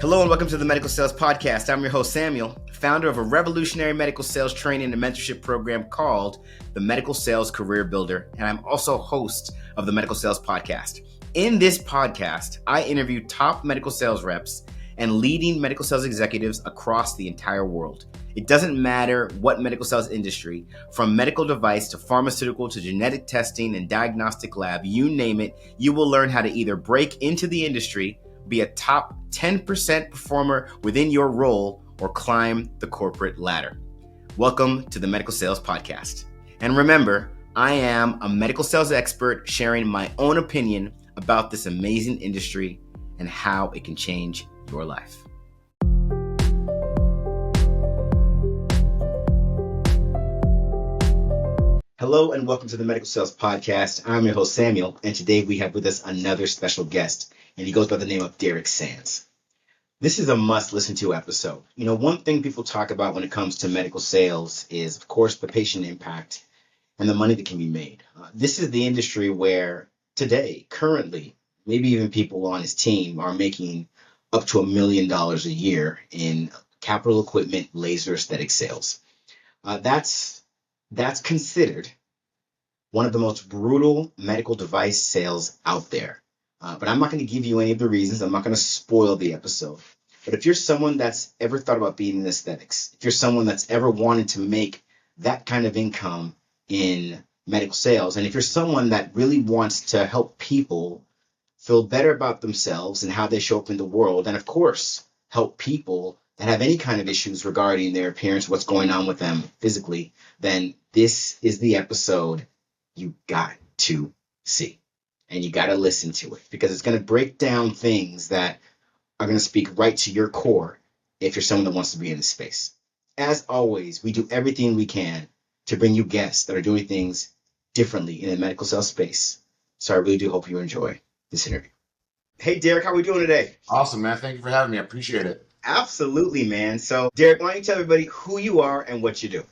Hello and welcome to the Medical Sales Podcast. I'm your host, Samuel, founder of a revolutionary medical sales training and mentorship program called the Medical Sales Career Builder, and I'm also host of the Medical Sales Podcast. In this podcast, I interview top medical sales reps and leading medical sales executives across the entire world. It doesn't matter what medical sales industry, from medical device to pharmaceutical to genetic testing and diagnostic lab, you name it, you will learn how to either break into the industry, be a top 10% performer within your role, or climb the corporate ladder. Welcome to the Medical Sales Podcast. And remember, I am a medical sales expert sharing my own opinion about this amazing industry and how it can change your life. Hello and welcome to the Medical Sales Podcast. I'm your host, Samuel, and today we have with us another special guest, and he goes by the name of Derek Sanz. This is a must-listen to episode. You know, one thing people talk about when it comes to medical sales is, of course, the patient impact and the money that can be made. This is the industry where today, currently, maybe even people on his team are making up to $1 million a year in capital equipment laser aesthetic sales. That's considered one of the most brutal medical device sales out there. But I'm not going to give you any of the reasons. I'm not going to spoil the episode. But if you're someone that's ever thought about being in aesthetics, if you're someone that's ever wanted to make that kind of income in medical sales, and if you're someone that really wants to help people feel better about themselves and how they show up in the world, and of course, help people that have any kind of issues regarding their appearance, what's going on with them physically, then this is the episode you got to see. And you got to listen to it because it's going to break down things that are going to speak right to your core if you're someone that wants to be in this space. As always, we do everything we can to bring you guests that are doing things differently in the medical sales space. So I really do hope you enjoy this interview. Hey, Derek, how are we doing today? Awesome, man. Thank you for having me. I appreciate it. Absolutely, man. So, Derek, why don't you tell everybody who you are and what you do?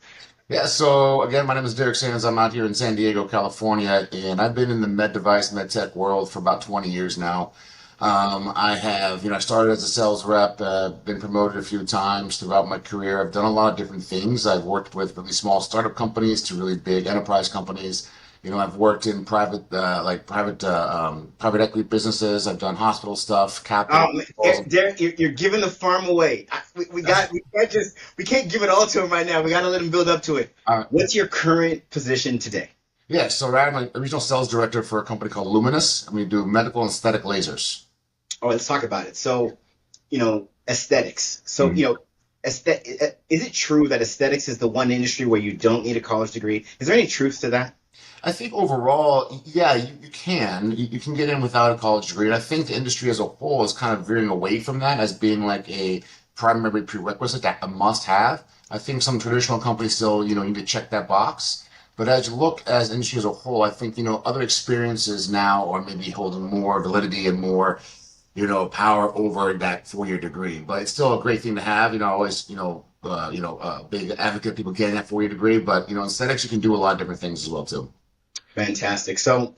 Yeah, so again, my name is Derek Sanz. I'm out here in San Diego, California, and I've been in the med device, med tech world for about 20 years now. I started as a sales rep, been promoted a few times throughout my career. I've done a lot of different things. I've worked with really small startup companies to really big enterprise companies. You know, I've worked in private equity businesses. I've done hospital stuff, capital. Derek, you're giving the farm away. We can't give it all to him right now. We got to let him build up to it. What's your current position today? Yeah, so I'm a regional sales director for a company called Luminous, and we do medical and aesthetic lasers. Oh, let's talk about it. So, aesthetics. So, is it true that aesthetics is the one industry where you don't need a college degree? Is there any truth to that? I think overall, yeah, you can. You can get in without a college degree. And I think the industry as a whole is kind of veering away from that as being like a primary prerequisite, a must-have. I think some traditional companies still, need to check that box. But as you look as the industry as a whole, I think, other experiences now are maybe holding more validity and more, power over that 4-year degree. But it's still a great thing to have. Always, big advocate of people getting that 4-year degree. But, in aesthetics, you can do a lot of different things as well, too. Fantastic. So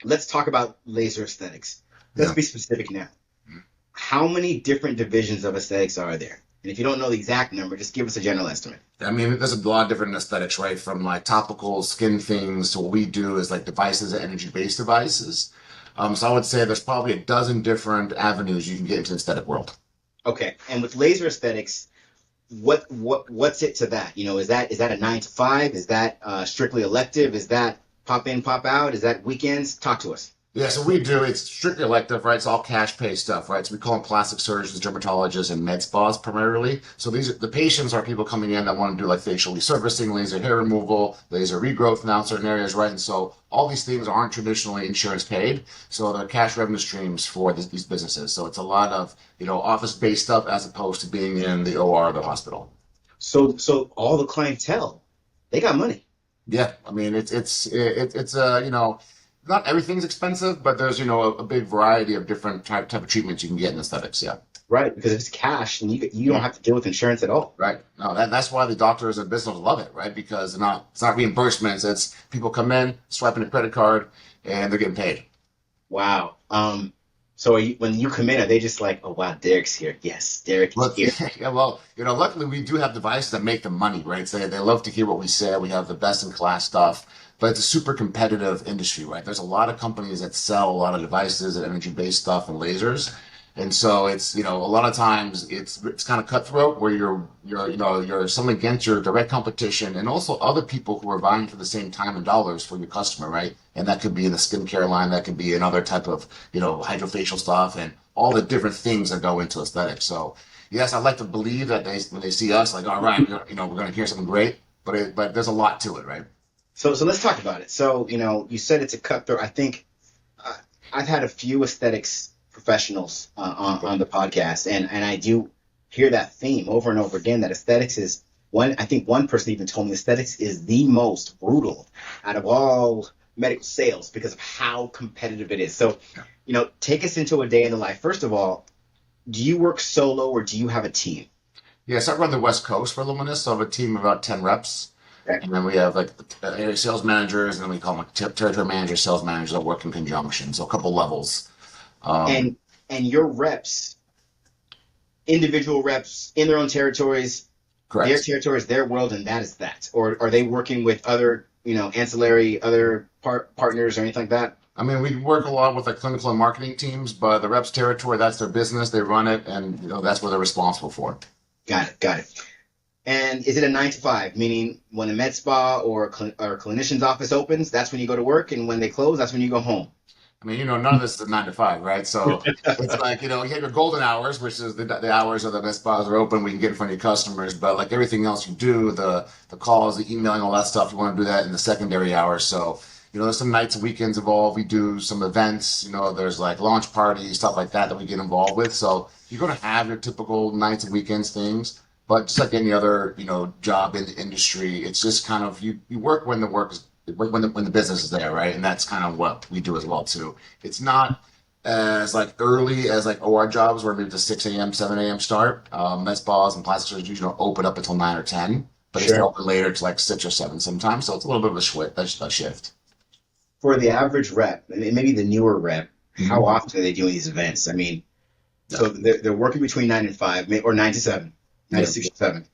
let's talk about laser aesthetics. Let's be specific now. How many different divisions of aesthetics are there? And if you don't know the exact number, just give us a general estimate. I mean, there's a lot of different aesthetics, right? From like topical skin things to what we do is like devices, energy-based devices. So I would say there's probably a dozen different avenues you can get into the aesthetic world. Okay. And with laser aesthetics, what's it to that? Is that a 9 to 5? Is that strictly elective? Is that pop in, pop out? Is that weekends? Talk to us. Yeah, so we do. It's strictly elective, right? It's all cash pay stuff, right? So we call them plastic surgeons, dermatologists, and med spas primarily. So the patients are people coming in that want to do like facial resurfacing, laser hair removal, laser regrowth now in certain areas, right? And so all these things aren't traditionally insurance paid. So they're cash revenue streams for these businesses. So it's a lot of, office-based stuff as opposed to being in the OR of the hospital. So all the clientele, they got money. Yeah, I mean, it's not everything's expensive, but there's, a big variety of different type of treatments you can get in aesthetics, yeah. Right, because if it's cash, and you don't have to deal with insurance at all. Right. No, that's why the doctors and business love it, right? Because it's not reimbursements. It's people come in, swiping a credit card, and they're getting paid. Wow. So when you come in, are they just like, oh wow, Derek's here? Yes, Derek is But here. yeah, well, luckily we do have devices that make the money, right? So they love to hear what we say. We have the best in class stuff, but it's a super competitive industry, right? There's a lot of companies that sell a lot of devices and energy based stuff and lasers. And so it's, a lot of times it's kind of cutthroat where you're selling against your direct competition and also other people who are buying for the same time and dollars for your customer, right? And that could be in the skincare line, that could be another type of, hydrofacial stuff and all the different things that go into aesthetics. So yes, I'd like to believe that when they see us, like, all right, we're gonna hear something great, but there's a lot to it, right? So let's talk about it. So you said it's a cutthroat. I think uh, I've had a few aesthetics professionals on the podcast, and I do hear that theme over and over again that aesthetics is one. I think one person even told me aesthetics is the most brutal out of all medical sales because of how competitive it is. So, take us into a day in the life. First of all, do you work solo or do you have a team? Yes, I run the West Coast for Luminous, so I have a team of about 10 reps. Okay. And then we have like area sales managers, and then we call them like territory managers, sales managers that work in conjunction. So a couple levels. Um, And and your reps, individual reps in their own Correct. territories, their world, and that is that. Or are they working with other, ancillary other partners or anything like that? I mean, we work a lot with like clinical and marketing teams, but the reps territory, that's their business. They run it, and that's what they're responsible for. Got it, got it. And is it a 9 to 5? Meaning when a med spa or clinician's office opens, that's when you go to work, and when they close, that's when you go home. I mean, none of this is a 9 to 5, right? So it's like, you have your golden hours, which is the hours of the best spas are open. We can get in front of your customers, but like everything else you do, the calls, the emailing, all that stuff, you want to do that in the secondary hours. So, there's some nights and weekends involved. We do some events, there's like launch parties, stuff like that we get involved with. So you're going to have your typical nights and weekends things, but just like any other, job in the industry, it's just kind of you work when the work is when the business is there, right? And that's kind of what we do as well too. It's not as like early as like OR jobs where maybe the 6 a.m., 7 a.m. start. Med spas and plastic surgery don't open up until 9 or 10, but they stay Sure. open later to like 6 or 7 sometimes. So it's a little bit of a shift. For the average rep, maybe the newer rep, how Mm-hmm. often are they doing these events? I mean, Yeah. so they're working between 9 and 5, or 9 to 7, nine to Yeah. six or seven.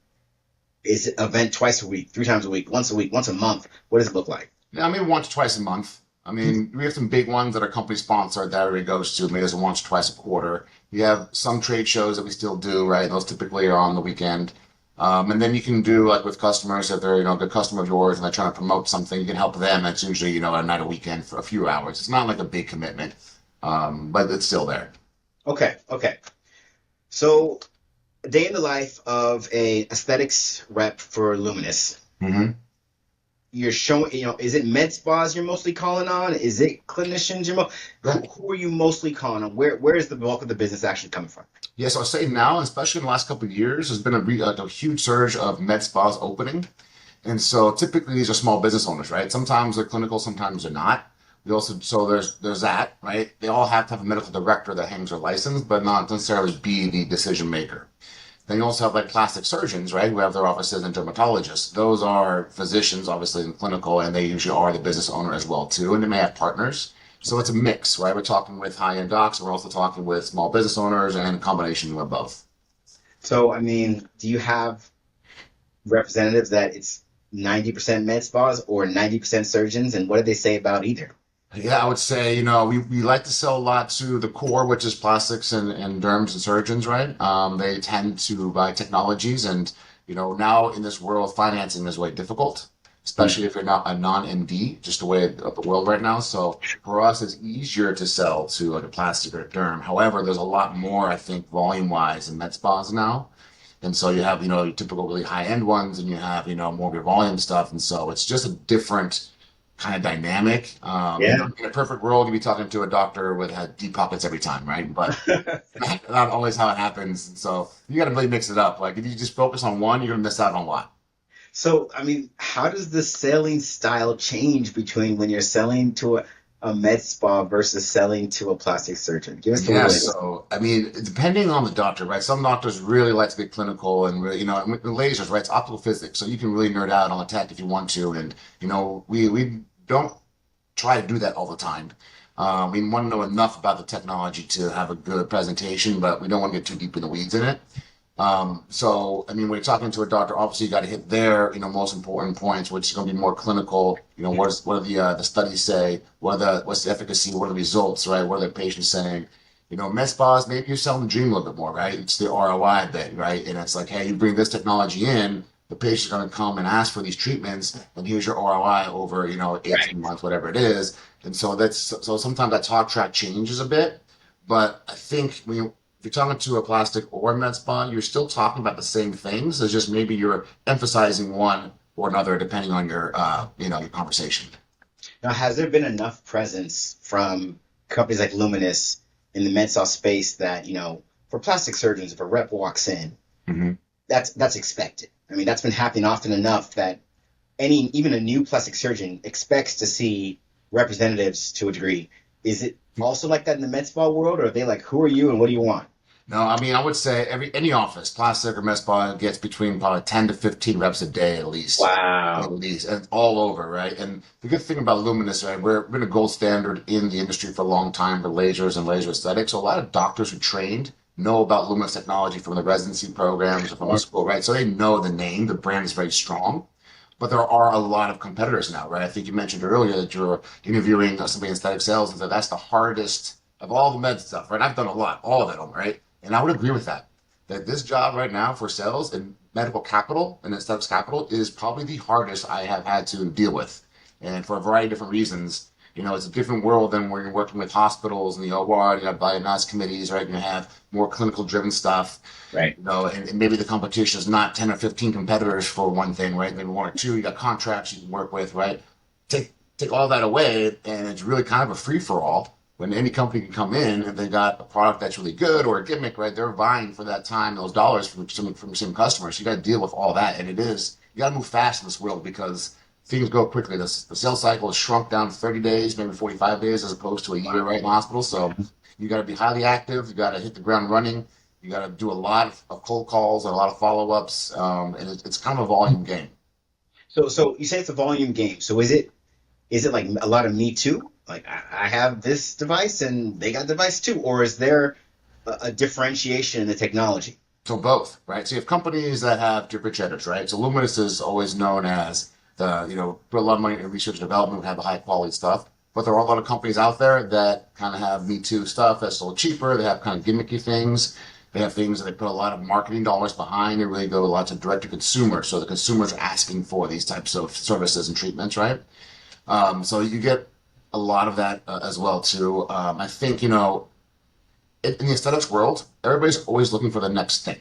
Is it event twice a week, 3 times a week, once a month? What does it look like? Yeah, I mean, once or twice a month. I mean, we have some big ones that are company sponsored that everybody goes to. Maybe there's once or twice a quarter. We have some trade shows that we still do, right? Those typically are on the weekend. And then you can do like with customers, if they're, a good customer of yours and they're trying to promote something, you can help them. It's usually, a night a weekend for a few hours. It's not like a big commitment, but it's still there. Okay, okay. So a day in the life of a aesthetics rep for Luminous. Hmm. You're showing, is it med spas you're mostly calling on? Is it clinicians who are you mostly calling on? Where is the bulk of the business actually coming from? Yeah, so I say now, especially in the last couple of years, there's been a huge surge of med spas opening. And so typically these are small business owners, right? Sometimes they're clinical, sometimes they're not. We also so there's that, right? They all have to have a medical director that hangs their license, but not necessarily be the decision maker. Then you also have like plastic surgeons, right, who have their offices and dermatologists. Those are physicians, obviously in clinical, and they usually are the business owner as well too, and they may have partners. So it's a mix, right? We're talking with high-end docs, and we're also talking with small business owners, and a combination of both. So, I mean, do you have representatives that it's 90% med spas or 90% surgeons? And what did they say about either? Yeah, I would say, we like to sell a lot to the core, which is plastics and derms and surgeons, right? They tend to buy technologies and, now in this world, financing is way difficult, Hmm. especially if you're not a non-MD, just the way of the world right now. So for us, it's easier to sell to like a plastic or a derm. However, there's a lot more, I think, volume-wise in med spas now. And so you have, your typical really high-end ones and you have, more of your volume stuff. And so it's just a different kind of dynamic. Yeah. In a perfect world, you'd be talking to a doctor with had deep pockets every time, right? But not always how it happens. And so you got to really mix it up. Like if you just focus on one, you're gonna miss out on a lot. So, I mean, how does the selling style change between when you're selling to a med spa versus selling to a plastic surgeon? Give us a Yeah, little insight. so I mean, depending on the doctor, right? Some doctors really like to be clinical and really, and with the lasers, right? It's optical physics, so you can really nerd out on the tech if you want to. And we don't try to do that all the time. We want to know enough about the technology to have a good presentation, but we don't want to get too deep in the weeds in it. So, I mean, when you're talking to a doctor, obviously you got to hit their, most important points, which is going to be more clinical. What are the studies say? What's the efficacy? What are the results, right? What are the patients saying? Med spas, maybe you're selling the dream a little bit more, right? It's the ROI bit, right? And it's like, hey, you bring this technology in, the patient's going to come and ask for these treatments, and here's your ROI over, 18 months, whatever it is. And so sometimes that talk track changes a bit, but I think if you're talking to a plastic or med spa, you're still talking about the same things. It's just maybe you're emphasizing one or another depending on your conversation. Now, has there been enough presence from companies like Luminous in the med spa space that, for plastic surgeons, if a rep walks in, Mm-hmm. that's expected. I mean, that's been happening often enough that even a new plastic surgeon expects to see representatives to a degree. Is it also like that in the med spa world, or are they like, who are you and what do you want? No, I mean, I would say any office, plastic or med spa, gets between probably 10 to 15 reps a day at least. At Wow. least, and all over, right? And the good thing about Luminous, right, we're been a gold standard in the industry for a long time for lasers and laser aesthetics. So a lot of doctors who trained know about Luminous technology from the residency programs or from the school, right? So they know the name, the brand is very strong. But there are a lot of competitors now, right? I think you mentioned earlier that you're interviewing somebody in aesthetic sales, and that's the hardest of all the med stuff, right? I've done a lot, all of it, right? And I would agree with that. That this job right now for sales and medical capital and aesthetics capital is probably the hardest I have had to deal with. And for a variety of different reasons. It's a different world than where you're working with hospitals and the OR, you have diagnostic committees, right? You have more clinical driven stuff, Right. and maybe the competition is not 10 or 15 competitors for one thing, right? Maybe one or two, you got contracts you can work with, right? Take all that away, and it's really kind of a free for all when any company can come in and they got a product that's really good or a gimmick, right? They're vying for that time, those dollars from some customers. You got to deal with all that, and you got to move fast in this world because things go quickly. The sales cycle has shrunk down to 30 days, maybe 45 days, as opposed to a year, right, in hospital. So you got to be highly active. You got to hit the ground running. You got to do a lot of cold calls and a lot of follow ups, and it's kind of a volume game. So you say it's a volume game. So is it like a lot of me too? Like I have this device and they got device too, or is there a differentiation in the technology? So both, right? So you have companies that have differentiators, right? So Luminous is always known as put a lot of money in research and development, have the high quality stuff. But there are a lot of companies out there that kind of have Me Too stuff that's a little cheaper. They have kind of gimmicky things. They have things that they put a lot of marketing dollars behind. They really go a lot to direct to consumer. So the consumers are asking for these types of services and treatments, right? So you get a lot of that as well too. I think in the aesthetics world, everybody's always looking for the next thing.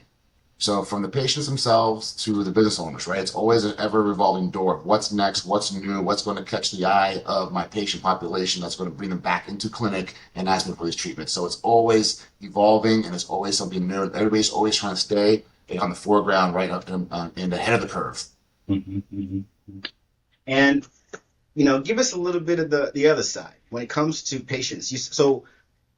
So from the patients themselves to the business owners, right? It's always an ever revolving door. What's next? What's new? What's going to catch the eye of my patient population that's going to bring them back into clinic and ask them for these treatments? So it's always evolving and it's always something new. Everybody's always trying to stay on the foreground, right up in the head of the curve. Mm-hmm. And give us a little bit of the other side when it comes to patients. So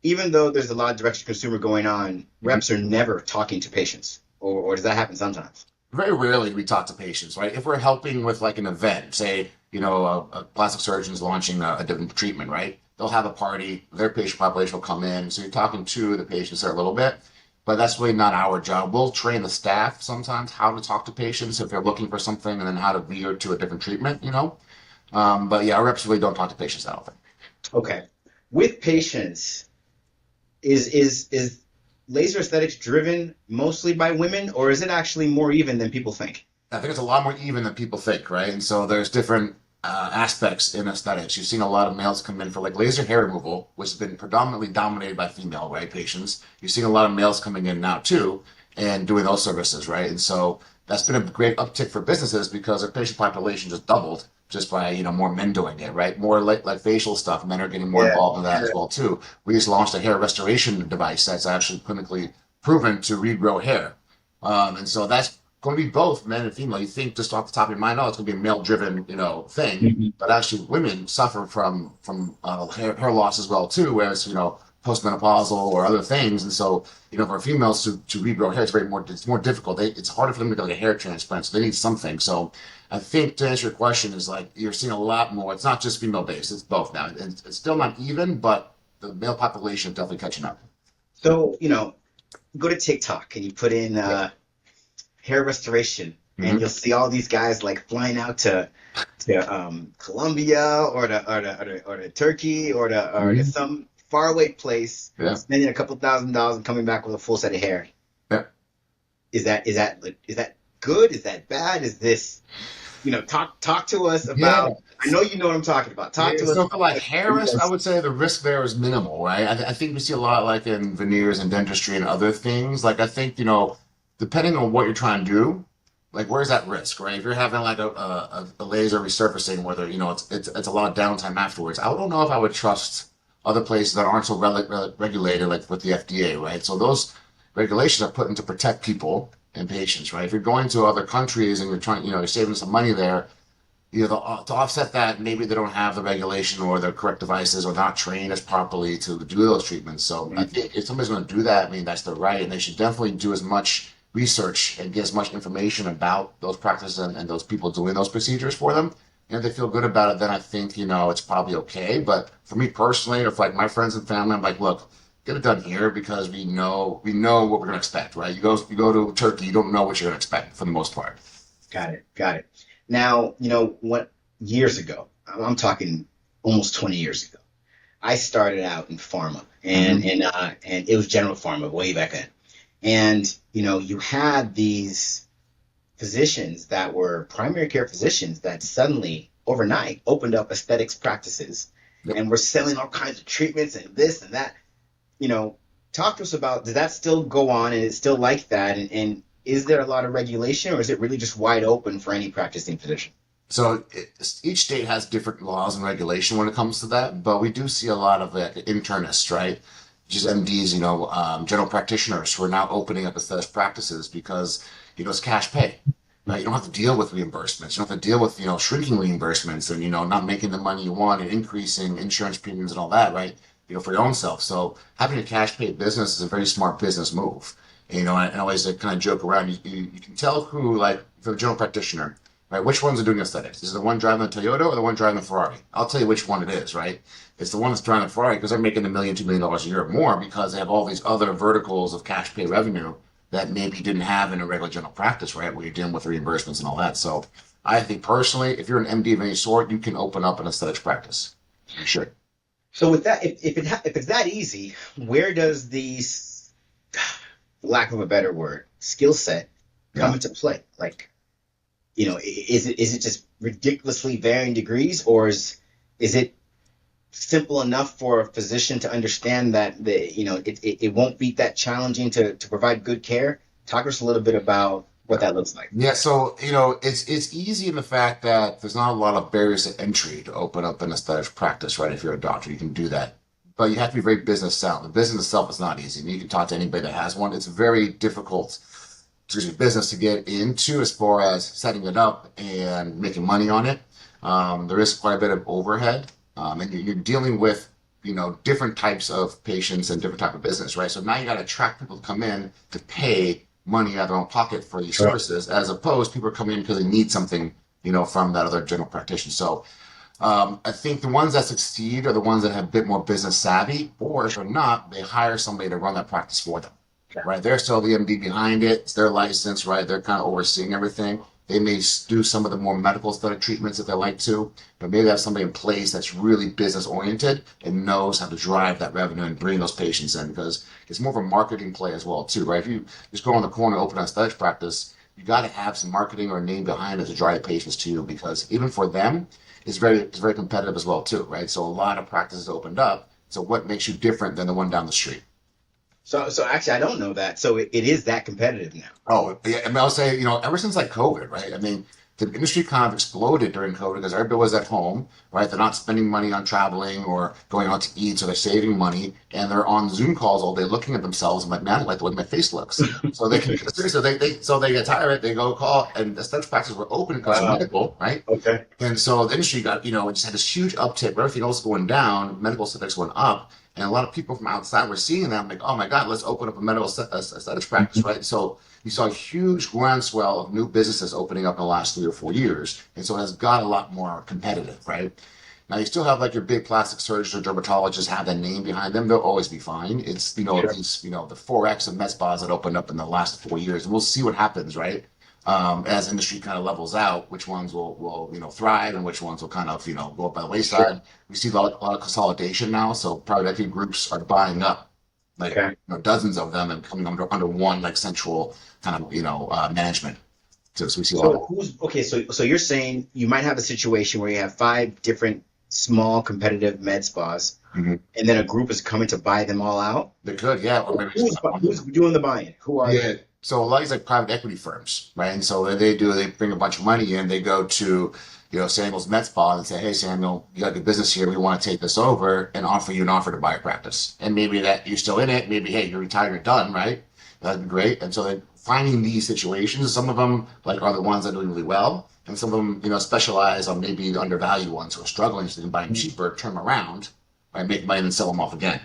even though there's a lot of direct to consumer going on, reps are never talking to patients, or does that happen sometimes? Very rarely do we talk to patients, right? If we're helping with like an event, say, a plastic surgeon's launching a different treatment, right? They'll have a party, their patient population will come in. So you're talking to the patients there a little bit, but that's really not our job. We'll train the staff sometimes how to talk to patients if they're looking for something and then how to veer to a different treatment. But yeah, our reps really don't talk to patients that often. Okay. With patients, is laser aesthetics driven mostly by women, or is it actually more even than people think? I think it's a lot more even than people think, right? And so there's different aspects in aesthetics. You've seen a lot of males come in for like laser hair removal, which has been predominantly dominated by female, right, patients. You've seen a lot of males coming in now too and doing those services, right? And so that's been a great uptick for businesses because their patient population just doubled just by more men doing it, right? More like facial stuff. Men are getting more Yeah. involved in that as well too. We just launched a hair restoration device that's actually clinically proven to regrow hair, and so that's going to be both men and female. You think just off the top of your mind, oh, it's going to be a male-driven, thing, Mhm. but actually women suffer from hair loss as well too. Whereas postmenopausal or other things. And so, for females to regrow hair, it's more difficult. It's harder for them to get like a hair transplant. So they need something. So I think to answer your question is like, you're seeing a lot more. It's not just female based. It's both now. And it's still not even, but the male population is definitely catching up. So, go to TikTok and you put in Yeah. hair restoration, and Hmm. you'll see all these guys like flying out to Colombia or to Turkey or to Hmm. some faraway place, Yeah. spending a couple $1,000s and coming back with a full set of hair. Yeah. Is that good? Is that bad? Is this, talk to us Yeah. about. I know you know what I'm talking about. Talk Yeah, to us so for about like what hair you risk, I guys. would say the risk there is minimal, right? I think we see a lot like in veneers and dentistry and other things. Like I think, depending on what you're trying to do, like where's that risk, right? If you're having like a laser resurfacing, whether, it's a lot of downtime afterwards, I don't know if I would trust other places that aren't so regulated, like with the FDA, right? So those regulations are put in to protect people and patients, right? If you're going to other countries and you're trying, you're saving some money there, to offset that, maybe they don't have the regulation or the correct devices or not trained as properly to do those treatments. So I think if somebody's going to do that, I mean, that's their right, and they should definitely do as much research and get as much information about those practices and those people doing those procedures for them. And if they feel good about it, then I think, it's probably okay. But for me personally, or for like my friends and family, I'm like, look, get it done here because we know what we're going to expect, right? You go to Turkey, you don't know what you're going to expect for the most part. Got it. Got it. Now, what years ago, I'm talking almost 20 years ago, I started out in pharma, and Hmm. and uh, and it was general pharma way back then. And you had these physicians that were primary care physicians that suddenly overnight opened up aesthetics practices Yep. and were selling all kinds of treatments and this and that. you know, Talk to us about, does that still go on and it's still like that? And is there a lot of regulation, or is it really just wide open for any practicing physician? So each state has different laws and regulation when it comes to that, but we do see a lot of internists, right? Just MDs, general practitioners who are now opening up aesthetic practices because, it's cash pay, right? You don't have to deal with reimbursements. You don't have to deal with, shrinking reimbursements and, not making the money you want and increasing insurance premiums and all that, right? For your own self. So having a cash pay business is a very smart business move. And I always kind of joke around. You can tell who, like, for the general practitioner, right? Which ones are doing aesthetics? Is it the one driving the Toyota or the one driving the Ferrari? I'll tell you which one it is, right? It's the one that's driving the Ferrari because they're making $1 million, $2 million a year or more because they have all these other verticals of cash pay revenue that maybe you didn't have in a regular general practice, right? Where you're dealing with reimbursements and all that. So I think personally, if you're an MD of any sort, you can open up an aesthetics practice. You should. So with that, if it's that easy, where does for lack of a better word, skill set come Yeah. into play? Like, is it just ridiculously varying degrees, or is it simple enough for a physician to understand that it won't be that challenging to provide good care? Talk to us a little bit about what that looks like. Yeah, so it's easy in the fact that there's not a lot of barriers to entry to open up an aesthetics practice, right? If you're a doctor, you can do that, but you have to be very business sound. The business itself is not easy. I mean, you can talk to anybody that has one. It's very difficult business to get into as far as setting it up and making money on it. There is quite a bit of overhead, and you're dealing with different types of patients and different type of business, right? So now you got to attract people to come in to pay money out of their own pocket for these Sure. services, as opposed to people are coming in because they need something, from that other general practitioner. So I think the ones that succeed are the ones that have a bit more business savvy, or if they're not, they hire somebody to run that practice for them, Yeah. right? They're still the MD behind it. It's their license, right? They're kind of overseeing everything. They may do some of the more medical aesthetic treatments if they like to, but maybe they have somebody in place that's really business oriented and knows how to drive that revenue and bring those patients in because it's more of a marketing play as well too, right? If you just go on the corner and open an aesthetics practice, you got to have some marketing or a name behind it to drive patients to you because even for them, it's very competitive as well too, right? So a lot of practices opened up. So what makes you different than the one down the street? So actually, I don't know that. So it is that competitive now. Oh, yeah. I mean, I'll say, ever since like COVID, right? I mean, the industry kind of exploded during COVID because everybody was at home, right? They're not spending money on traveling or going out to eat, so they're saving money, and they're on Zoom calls all day looking at themselves. I'm like, man, I like the way my face looks. So they can seriously, they get tired, they go call, and the aesthetics practices were open because of Wow. medical, right? Okay. And so the industry got, it just had this huge uptick. Where everything else going down, medical aesthetics went up. And a lot of people from outside were seeing them like, oh my God, let's open up a medical aesthetics practice, right? So you saw a huge groundswell of new businesses opening up in the last 3 or 4 years. And so it has got a lot more competitive, right? Now you still have like your big plastic surgeons or dermatologists have the name behind them. They'll always be fine. It's, Sure. these, the 4X of med spas that opened up in the last 4 years. And we'll see what happens, right? As industry kind of levels out, which ones will thrive and which ones will kind of, go up by the Sure. wayside. We see a lot of consolidation now. So private equity groups are buying up like, Okay. dozens of them and coming under one like central kind of, management. So we see a lot So of, who's okay? So you're saying you might have a situation where you have five different small competitive med spas, Mhm. and then a group is coming to buy them all out. They could, yeah, or maybe just Who's doing the buying? Who are yeah. they? So a lot of these like private equity firms, right? And so what they bring a bunch of money in. They go to, Samuel's Met Spa and say, hey, Samuel, you got a good business here. We want to take this over and offer you an offer to buy a practice. And maybe that you're still in it. Maybe, hey, you're retired, you're done, right? That'd be great. And so then finding these situations, some of them like are the ones that are doing really well. And some of them, specialize on maybe the undervalued ones who are struggling so they can buy them cheaper, turn them around, right? Make money and then sell them off again.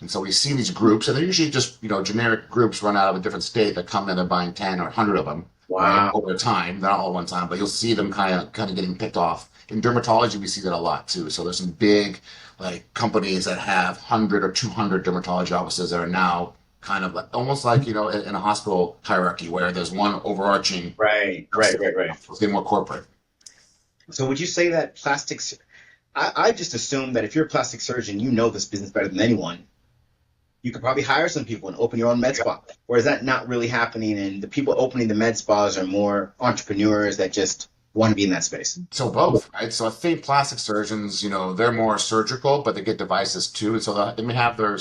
And so we see these groups, and they're usually just, generic groups run out of a different state that come in and buying 10 or 100 of them, right, Wow. over time. Not all at one time, but you'll see them kind of getting picked off. In dermatology, we see that a lot too. So there's some big, like, companies that have 100 or 200 dermatology offices that are now kind of like, almost like, in a hospital hierarchy where there's one overarching, Right. Right. Right. Right. let's get more corporate. So would you say that plastics? I just assume that if you're a plastic surgeon, you know this business better than anyone. You could probably hire some people and open your own med spa. Or is that not really happening? And the people opening the med spas are more entrepreneurs that just want to be in that space. So both, right? So I think plastic surgeons, they're more surgical, but they get devices too. And so they may have their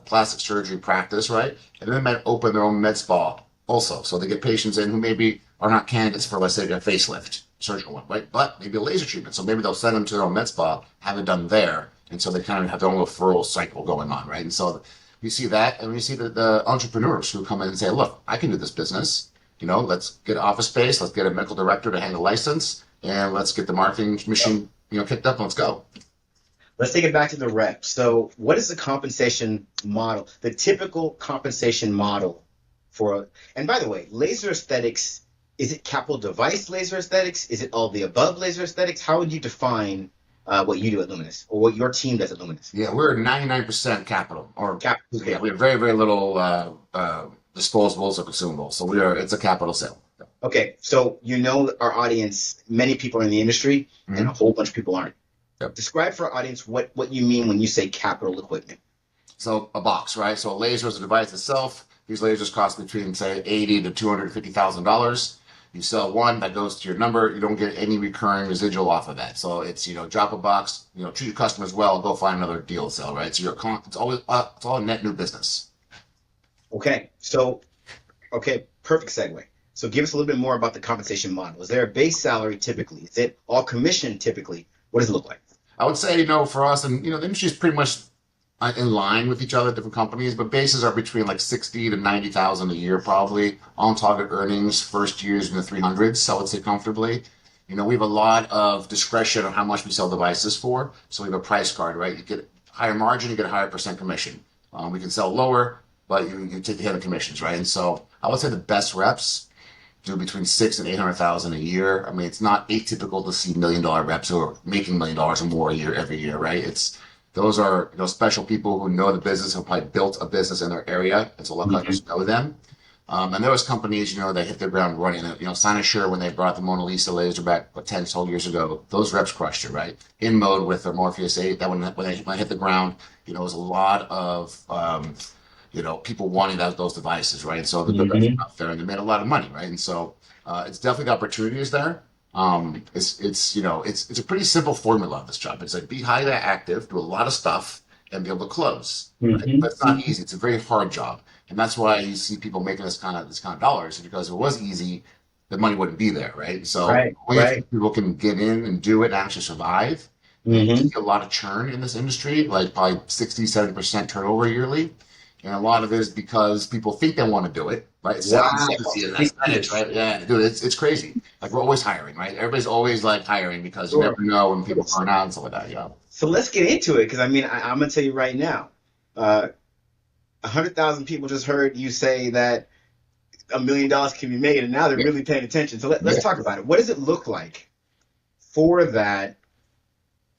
plastic surgery practice, right? And then they might open their own med spa also. So they get patients in who maybe are not candidates for, let's say, a facelift surgical one, right? But maybe a laser treatment. So maybe they'll send them to their own med spa, have it done there. And so they kind of have their own referral cycle going on, right? And so we see that, and we see the entrepreneurs who come in and say, look, I can do this business. Let's get office space, let's get a medical director to hang a license, and let's get the marketing machine, kicked up and let's go. Let's take it back to the rep. So, what is the compensation model? The typical compensation model for, and by the way, laser aesthetics, is it capital device laser aesthetics? Is it all the above laser aesthetics? How would you define what you do at Luminous or what your team does at Luminous? Yeah, we're 99% capital, or yeah, Okay. we have very, very little disposables or consumables. So it's a capital sale. Okay. So, our audience, many people are in the industry and a Mhm. whole bunch of people aren't. Yep. Describe for our audience what you mean when you say capital equipment. So a box, right? So a laser is a device itself. These lasers cost between say $80,000 to $250,000. You sell one that goes to your number. You don't get any recurring residual off of that. So it's drop a box. Treat your customers well. Go find another deal to sell, right? So it's always it's all net new business. Okay. So, okay, perfect segue. So give us a little bit more about the compensation model. Is there a base salary typically? Is it all commission typically? What does it look like? I would say for us, and the industry is pretty much in line with each other, different companies, but bases are between like 60 to 90,000 a year, probably on target earnings. First years in the 300s, I would say comfortably. We have a lot of discretion on how much we sell devices for. So we have a price card, right? You get higher margin, you get a higher percent commission. We can sell lower, but you take the hit of commissions, right? And so I would say the best reps do between 6 and 800,000 a year. I mean, it's not atypical to see $1 million reps who are making $1 million or more a year every year, right? Those are special people who know the business, have probably built a business in their area, and so a lot of Mhm. customers know them. And there was companies, that hit the ground running. Cynosure, when they brought the Mona Lisa laser back 10, 12 years ago, those reps crushed it, right? In mode with the Morpheus 8, that when they hit the ground, it was a lot of, people wanting those devices, right? And so the reps were Mhm. out there and they made a lot of money, right? And so it's definitely the opportunities there. It's a pretty simple formula of this job. It's like be highly active, do a lot of stuff, and be able to close. Right? But Mhm. it's not easy. It's a very hard job, and that's why you see people making this kind of dollars. Because if it was easy, the money wouldn't be there, right? So Right. only if Right. people can get in and do it and actually survive. And you see Mhm. a lot of churn in this industry, like probably 60, 70% turnover yearly. And a lot of it is because people think they want to do it, right? It sounds Wow. sexy and Big aesthetics, right? piece. Yeah, dude, it's crazy. Like we're always hiring, right? Everybody's always like hiring because you never Sure. know when people burn out and stuff like that. Yeah. So let's get into it because I mean, I'm going to tell you right now. 100,000 people just heard you say that $1 million can be made, and now they're Yeah. really paying attention. So let's Yeah. talk about it. What does it look like for that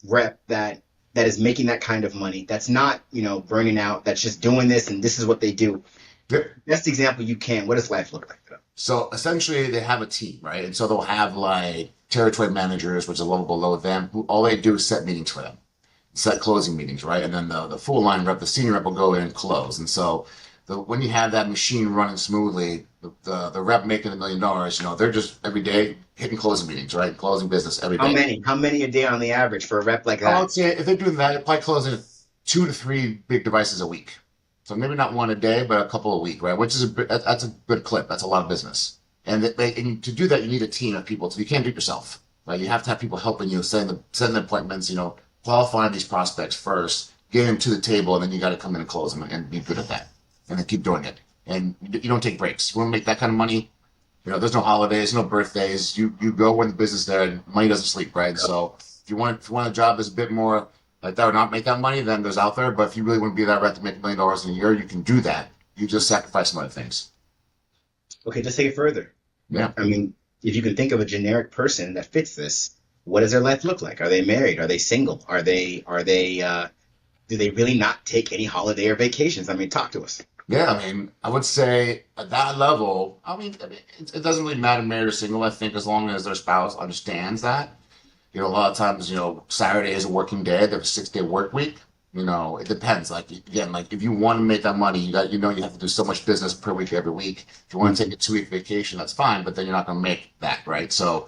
rep that is making that kind of money? That's not burning out. That's just doing this, and this is what they do. Yeah. Best example you can. What does life look like? So essentially, they have a team, right? And so they'll have like territory managers, which is a level below them, who all they do is set meetings for them, set closing meetings, right? And then the full line rep, the senior rep will go in and close. And so when you have that machine running smoothly, the rep making $1 million, they're just every day hitting closing meetings, right? Closing business every How day. many? How many a day on the average for a rep like I that? would say if they're doing that, they're probably closing 2 to 3 big devices a week. So maybe not one a day, but a couple a week, right? Which is that's a good clip. That's a lot of business. And to do that, you need a team of people. So you can't do it yourself, right? You have to have people helping you, setting the appointments, qualifying these prospects first, getting them to the table, and then you got to come in and close them and be good at that, and then keep doing it. And you don't take breaks. You want to make that kind of money. There's no holidays, no birthdays. You go when the business is there, and money doesn't sleep, right? So if you want a job that's a bit more like that or not make that money, then there's out there. But if you really want to be that rep to make $1 million in a year, you can do that. You just sacrifice some other things. Okay, let's take it further. Yeah. I mean, if you can think of a generic person that fits this, what does their life look like? Are they married? Are they single? Do they really not take any holiday or vacations? I mean, talk to us. Yeah, I mean, I would say at that level, I mean, it doesn't really matter married or single. I think as long as their spouse understands that. A lot of times, Saturday is a working day. They have a 6-day work week. It depends. Like again, like if you want to make that money, you have to do so much business per week every week. If you want to take a 2-week vacation, that's fine, but then you're not going to make that, right? So,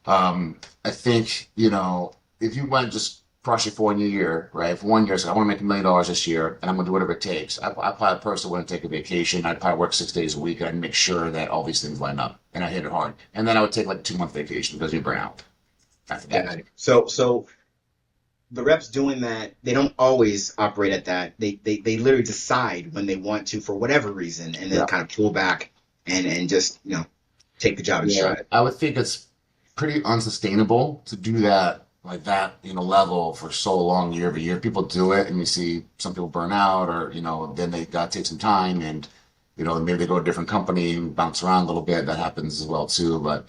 I think if you went just crush it for 1 year, right? For 1 year, so I want to make $1 million this year, and I'm going to do whatever it takes. I probably personally wouldn't take a vacation. I'd probably work 6 days a week, and I'd make sure that all these things line up, and I hit it hard. And then I would take like a 2-month vacation because you burn out after that. Got it. So the reps doing that, they don't always operate at that. They literally decide when they want to for whatever reason, and then Yeah. kind of pull back and just take the job in Yeah, stride. I would think it's pretty unsustainable to do that like that, level for so long, year over year. People do it, and you see some people burn out, or then they got to take some time, and maybe they go to a different company and bounce around a little bit. That happens as well too. But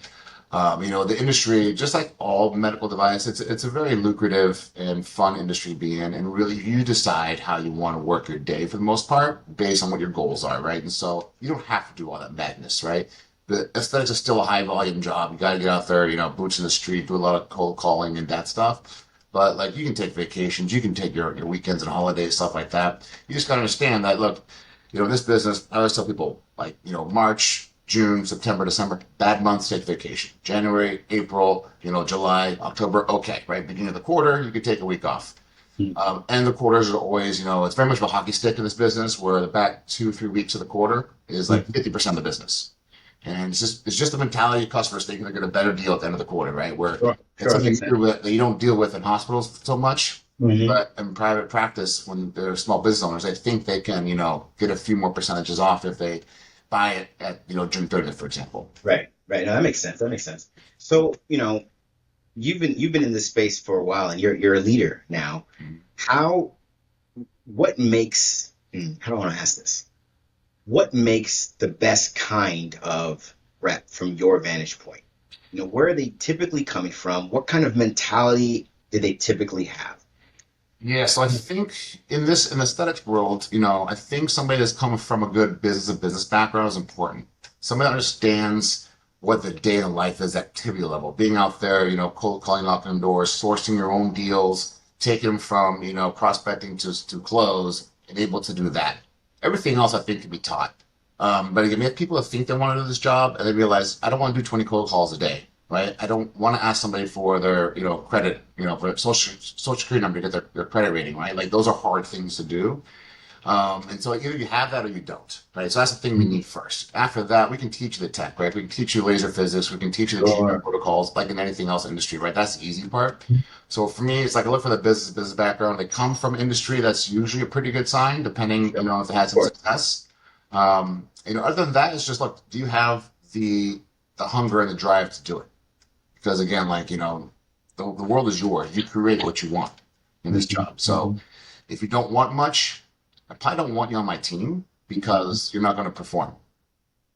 the industry, just like all medical device, it's a very lucrative and fun industry to be in, and really you decide how you want to work your day for the most part based on what your goals are, right? And so you don't have to do all that madness, right? The aesthetics is still a high volume job. You got to get out there, boots in the street, do a lot of cold calling and that stuff. But like you can take vacations, you can take your weekends and holidays, stuff like that. You just got to understand that, look, this business, I always tell people like, March, June, September, December, bad months, take vacation. January, April, July, October, okay, right? Beginning of the quarter, you could take a week off. And the quarters are always, it's very much of a hockey stick in this business where the back 2, 3 weeks of the quarter is like 50% of the business. And it's just the mentality of customers thinking they're getting a better deal at the end of the quarter, right? Where Sure, it's sure, something makes sense. that you don't deal with in hospitals so much, Hmm. but in private practice, when they're small business owners, they think they can, get a few more percentages off if they buy it at, June 30th, for example. Right, right. No, that makes sense. That makes sense. So you've been in this space for a while, and you're a leader now. How what makes how do I want to ask this? What makes the best kind of rep from your vantage point? Where are they typically coming from? What kind of mentality do they typically have? Yeah, so I think in the aesthetics world, I think somebody that's coming from a good business background is important. Somebody that understands what the day in life is, activity level, being out there, cold calling, knocking on doors, sourcing your own deals, taking them from, prospecting to close, and able to do that. Everything else I think can be taught. But again, we have people that think they want to do this job and they realize I don't want to do 20 cold calls a day, right? I don't want to ask somebody for their, credit, for social security number to get their credit rating, right? Like those are hard things to do. And so either you have that or you don't, right? So that's the thing we need first. After that, we can teach you the tech, right? We can teach you laser physics. We can teach you the treatment Sure. protocols, like in anything else industry, right? That's the easy part. So for me, it's like I look for the business background. They come from industry. That's usually a pretty good sign, depending, Yep. if they had Of some course. success. Other than that, it's just look, do you have the hunger and the drive to do it? Because again, the world is yours. You create what you want in this Mhm. job. So if you don't want much, I probably don't want you on my team because you're not going to perform,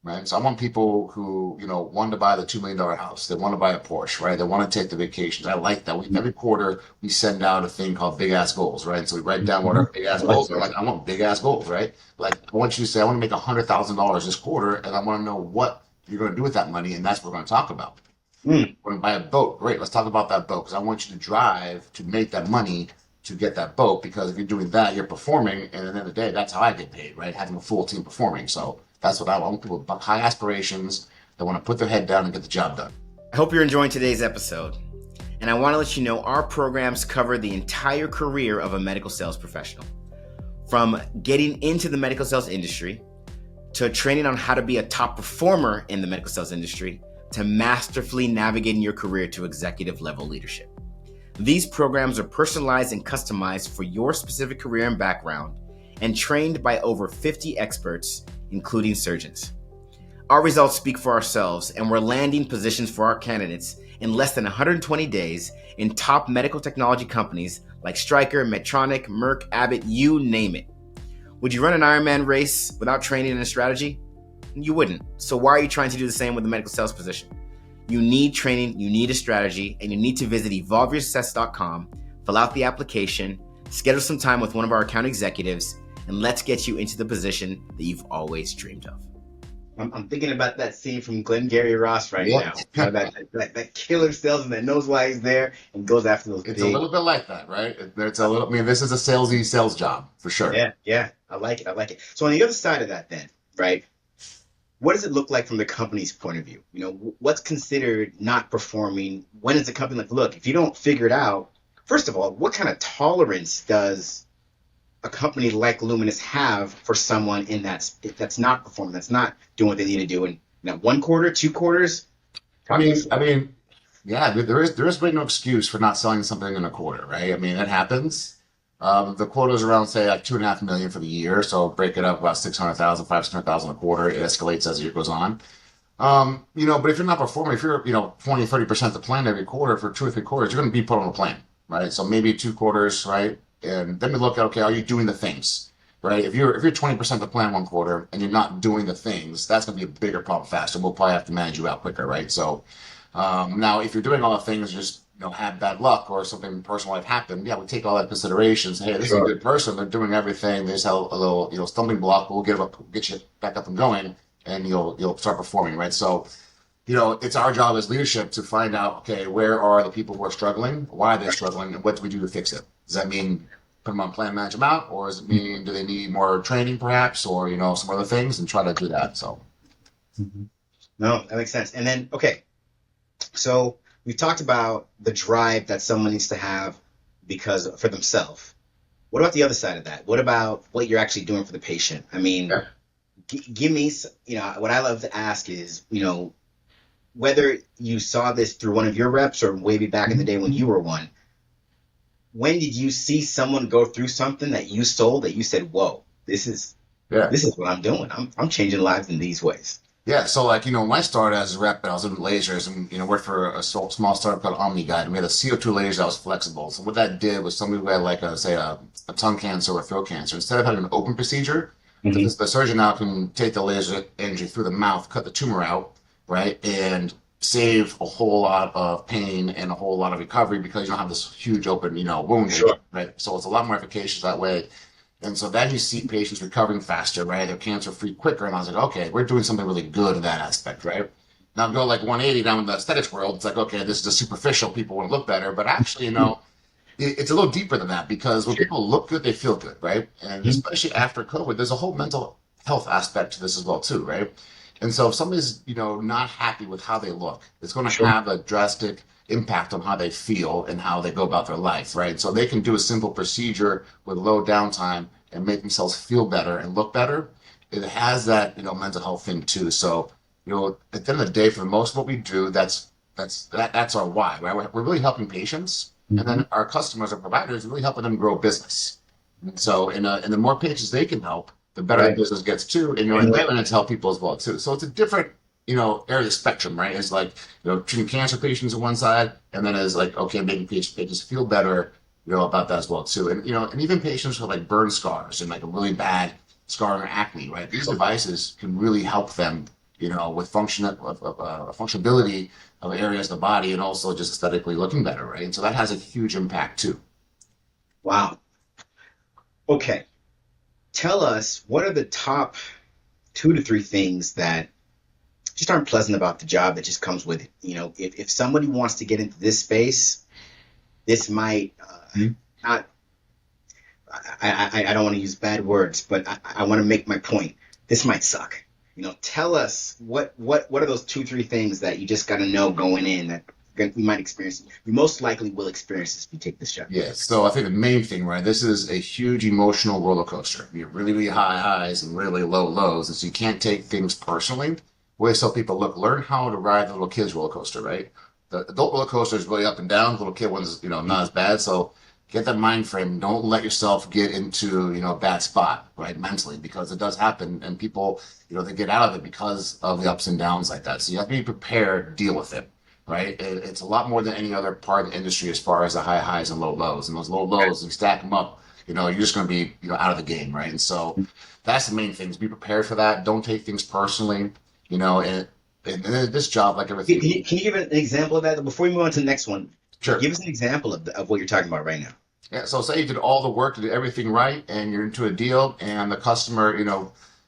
right? So I want people who, want to buy the $2 million house. They want to buy a Porsche, right? They want to take the vacations. I like that. Every quarter we send out a thing called big ass goals, right? So we write down what our big ass I like goals are. those. Like I want big ass goals, right? Like I want you to say, I want to make $100,000 this quarter, and I want to know what you're going to do with that money, and that's what we're going to talk about. Mm. Want to buy a boat? Great. Let's talk about that boat because I want you to drive to make that money to get that boat. Because if you're doing that, you're performing, and at the end of the day, that's how I get paid, right? Having a full team performing. So that's what I want. People with high aspirations that want to put their head down and get the job done. I hope you're enjoying today's episode. And I want to let you know our programs cover the entire career of a medical sales professional. From getting into the medical sales industry, to training on how to be a top performer in the medical sales industry, to masterfully navigating your career to executive level leadership. These programs are personalized and customized for your specific career and background and trained by over 50 experts, including surgeons. Our results speak for ourselves, and we're landing positions for our candidates in less than 120 days in top medical technology companies like Stryker, Medtronic, Merck, Abbott, you name it. Would you run an Ironman race without training and a strategy? You wouldn't. So why are you trying to do the same with a medical sales position? You need training, you need a strategy, and you need to visit evolveyoursuccess.com, fill out the application, schedule some time with one of our account executives, and let's get you into the position that you've always dreamed of. I'm thinking about that scene from Glengarry Ross right Yep. now. That killer salesman that knows why he's there and goes after those It's a big. little bit like that, right? It's a little. I mean, this is a salesy sales job for sure. Yeah. I like it. I like it. So on the other side of that, then, right? What does it look like from the company's point of view? What's considered not performing? When is the company like, look, if you don't figure it out, first of all, what kind of tolerance does a company like Luminous have for someone that's not performing, that's not doing what they need to do in 1 quarter, 2 quarters? I mean, yeah. There is really no excuse for not selling something in a quarter, right? I mean, it happens. The quota is around, say, like 2.5 million for the year. So break it up about 600,000, 500,000 a quarter. It escalates as the year goes on. But if you're not performing, if you're, 20, 30% the plan every quarter for 2 or 3 quarters, you're going to be put on a plan, right? So maybe 2 quarters, right? And then we look at, okay, are you doing the things, right? If you're 20% the plan 1 quarter and you're not doing the things, that's going to be a bigger problem faster. We'll probably have to manage you out quicker, right? So, now if you're doing all the things, just, have bad luck or something in personal life happen, yeah, we take all that considerations. Hey, this is a Sure. good person. They're doing everything. They just have a little, stumbling block. We'll get you back up and going, and you'll start performing, right? So, it's our job as leadership to find out, okay, where are the people who are struggling? Why are they struggling? And what do we do to fix it? Does that mean put them on plan, manage them out? Or does it mean, do they need more training perhaps? Or, some other things and try to do that. So, Mhm. No, that makes sense. And then, okay, so we've talked about the drive that someone needs to have because for themselves. What about the other side of that? What about what you're actually doing for the patient? I mean, yeah. give me, what I love to ask is, whether you saw this through one of your reps or way back in the day when you were one, when did you see someone go through something that you sold that you said, whoa, this is Yeah. this is what I'm doing. I'm changing lives in these ways. Yeah, so when I started as a rep, I was in lasers and worked for a small startup called OmniGuide, and we had a CO2 laser that was flexible. So what that did was somebody who had a tongue cancer or throat cancer, instead of having an open procedure, Mm-hmm. the surgeon now can take the laser energy through the mouth, cut the tumor out, right, and save a whole lot of pain and a whole lot of recovery because you don't have this huge open, wound, Sure. right? So it's a lot more efficacious that way. And so then you see patients recovering faster, right? They're cancer free quicker. And I was like, okay, we're doing something really good in that aspect, right? Now go like 180 down in the aesthetics world. It's like, okay, this is a superficial. People want to look better. But actually, it's a little deeper than that because when people look good, they feel good, right? And Mhm. especially after COVID, there's a whole mental health aspect to this as well, too, right? And so if somebody's, not happy with how they look, it's going to Sure. have a drastic impact on how they feel and how they go about their life, right? So they can do a simple procedure with low downtime and make themselves feel better and look better, it has that, mental health thing too. So, at the end of the day, for most of what we do, that's our why, right? We're really helping patients, and Hmm. then our customers, our providers, really helping them grow business. And so, and the more patients they can help, the better the Right. business gets too, and they're going to help people as well too. So it's a different, area of the spectrum, right? It's like, treating cancer patients on one side, and then it's like, okay, making patients feel better, about that as well too. And and even patients with like burn scars and like a really bad scar or acne, right? These devices can really help them, with functionability of areas of the body and also just aesthetically looking better, right? And so that has a huge impact too. Wow. Okay. Tell us, what are the top 2 to 3 things that just aren't pleasant about the job that just comes with it? If somebody wants to get into this space, this might not. I don't want to use bad words, but I want to make my point. This might suck. Tell us what are those 2 3 things that you just got to know going in that we might experience. We most likely will experience this if you take this job. Yeah, so I think the main thing, right, this is a huge emotional roller coaster. You have really, really high highs and really low lows, and so you can't take things personally. We always tell people, look, learn how to ride the little kid's roller coaster, right? The adult roller coaster is really up and down. The little kid one's, not as bad. So get that mind frame. Don't let yourself get into, a bad spot, right, mentally, because it does happen, and people, they get out of it because of the ups and downs like that. So you have to be prepared to deal with it, right? It's a lot more than any other part of the industry as far as the high highs and low lows. And those low lows, you stack them up, you're just going to be, out of the game, right? And so that's the main thing: is be prepared for that. Don't take things personally, and this job, like Can everything. you, can you give an example of that before we move on to the next one? Sure. Give us an example of what you're talking about right now. Yeah. So say you did all the work, you did everything right, and you're into a deal, and the customer,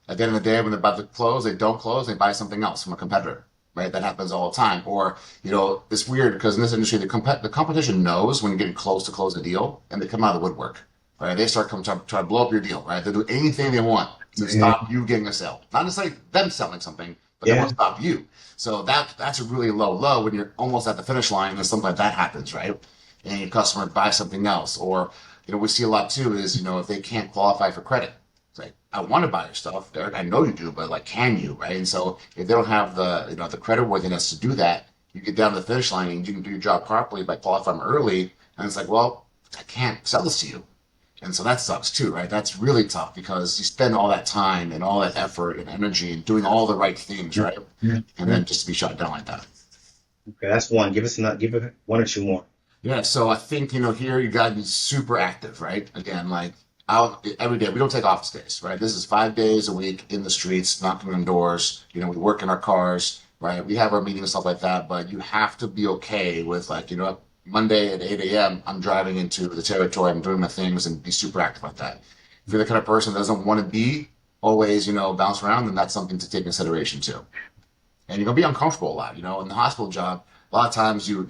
at the end of the day, when they're about to close, they don't close, they buy something else from a competitor. Right, that happens all the time. Or, it's weird because in this industry, the competition knows when you're getting close to close a deal, and they come out of the woodwork. Right, they start coming try to blow up your deal. Right, they do anything they want to Yeah. stop you getting a sale. Not necessarily them selling something, but they want Yeah. to stop you. So that's a really low low when you're almost at the finish line and something like that happens, right? And your customer buys something else. Or, we see a lot too is, if they can't qualify for credit. It's like, I want to buy your stuff, Derek. I know you do, but like, can you, right? And so if they don't have the credit worthiness to do that, you get down to the finish line and you can do your job properly by qualifying early. And it's like, well, I can't sell this to you. And so that sucks too, right? That's really tough because you spend all that time and all that effort and energy and doing all the right things, Yeah. right? Yeah. And Yeah. then just to be shut down like that. Okay, that's one. Give it 1 or 2 more. Yeah, so I think, here you got to be super active, right? Again, like out every day. We don't take office days, right? This is 5 days a week in the streets, knocking on doors. We work in our cars, right? We have our meetings and stuff like that, but you have to be okay with like, Monday at 8 a.m., I'm driving into the territory, I'm doing my things and be super active like that. If you're the kind of person that doesn't want to be always, bounce around, then that's something to take consideration too. And you're gonna be uncomfortable a lot. In the hospital job, a lot of times you're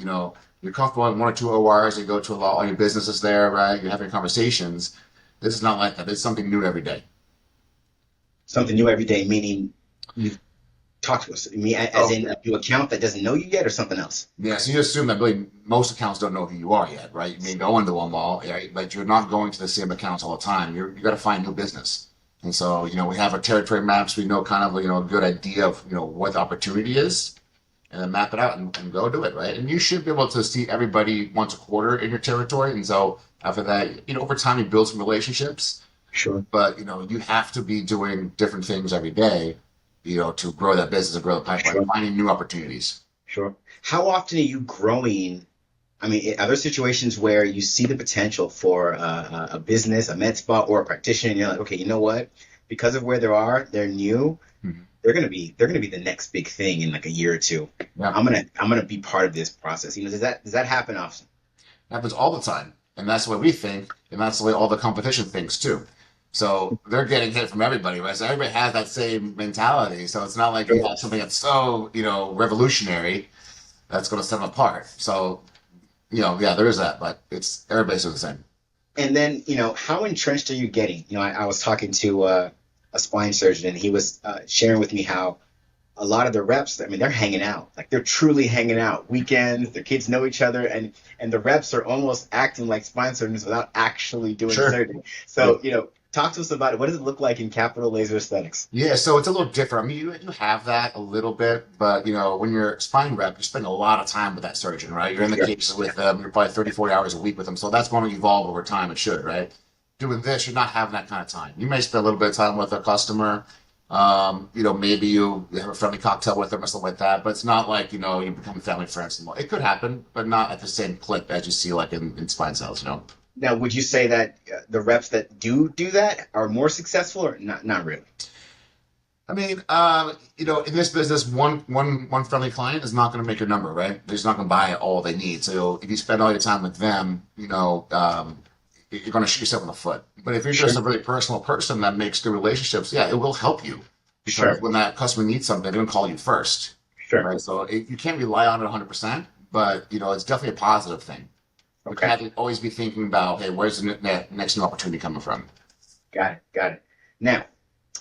comfortable in 1 or 2 ORs. You go to a lot, all your businesses there, right? You're having conversations. This is not like that. It's something new every day. Something new every day, meaning you talk to us. Me, as Oh, in a new account that doesn't know you yet, or something else. yeah. So you assume that really most accounts don't know who you are yet, right? You may go into one all, right? But you're not going to the same accounts all the time. You got to find new business. And so, we have our territory maps. We know kind of, a good idea of, what the opportunity is, and then map it out and go do it, right? And you should be able to see everybody once a quarter in your territory. And so after that, over time, you build some relationships, Sure. but, you have to be doing different things every day, to grow that business and grow the pipeline, Sure. finding new opportunities. Sure. How often are you growing? I mean, are there situations where you see the potential for a business, a med spa, or a practitioner, and you're like, okay, you know what? Because of where they are, they're new. Mhm. They're gonna be the next big thing in like a year or two. Yeah. I'm gonna be part of this process. Does that happen often? It happens all the time. And that's the way we think, and that's the way all the competition thinks too. So they're getting hit from everybody, right? So everybody has that same mentality. So it's not like you Sure. have something that's so, revolutionary that's going to set them apart. So, yeah, there is that, but it's everybody's the same. And then, how entrenched are you getting? I was talking to a spine surgeon, and he was sharing with me how a lot of the reps, I mean, they're hanging out. Like, they're truly hanging out. Weekends, their kids know each other, and the reps are almost acting like spine surgeons without actually doing the Sure. surgery. Yeah. So, Talk to us about it. What does it look like in capital laser aesthetics? Yeah, so it's a little different. I mean, you have that a little bit, but when you're a spine rep, you spend a lot of time with that surgeon, right? You're in the Sure. cases with them, you're probably 30, 40 hours a week with them. So that's going to evolve over time. It should, right? Doing this, you're not having that kind of time. You may spend a little bit of time with a customer. Maybe you have a friendly cocktail with them or something like that, but it's not like, you become family friends anymore. It could happen, but not at the same clip as you see like in spine cells. Now, would you say that the reps that do that are more successful or not? Not really. I mean, in this business, one friendly client is not going to make your number, right? They're just not going to buy all they need. So if you spend all your time with them, you're going to shoot yourself in the foot. But if you're just Sure. a really personal person that makes good relationships, yeah, it will help you because Sure. when that customer needs something, they're going to call you first, Sure. right? So you can't rely on it 100%, but it's definitely a positive thing. But you Okay. have to always be thinking about, hey, where's the next new opportunity coming from? Got it. Got it. Now,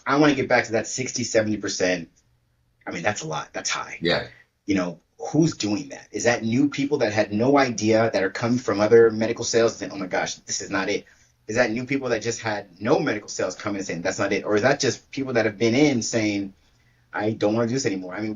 I want to get back to that 60, 70%. I mean, that's a lot. That's high. Yeah. Who's doing that? Is that new people that had no idea that are coming from other medical sales and saying, oh my gosh, this is not it? Is that new people that just had no medical sales coming and saying that's not it? Or is that just people that have been in saying, I don't want to do this anymore? I mean,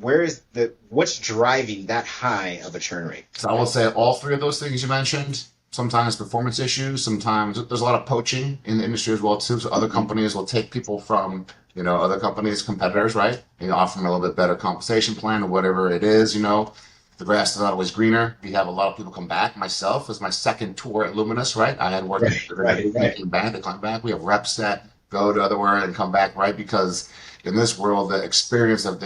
what's driving that high of a churn rate? So I will say all three of those things you mentioned. Sometimes performance issues. Sometimes there's a lot of poaching in the industry as well too. So other companies will take people from other companies, competitors, right? Offer them a little bit better compensation plan or whatever it is. The grass is not always greener. We have a lot of people come back. Myself is my second tour at Luminous, right? I had worked Right, at right, they right. came back, they come back. We have reps that go to otherwhere and come back, right? Because in this world, the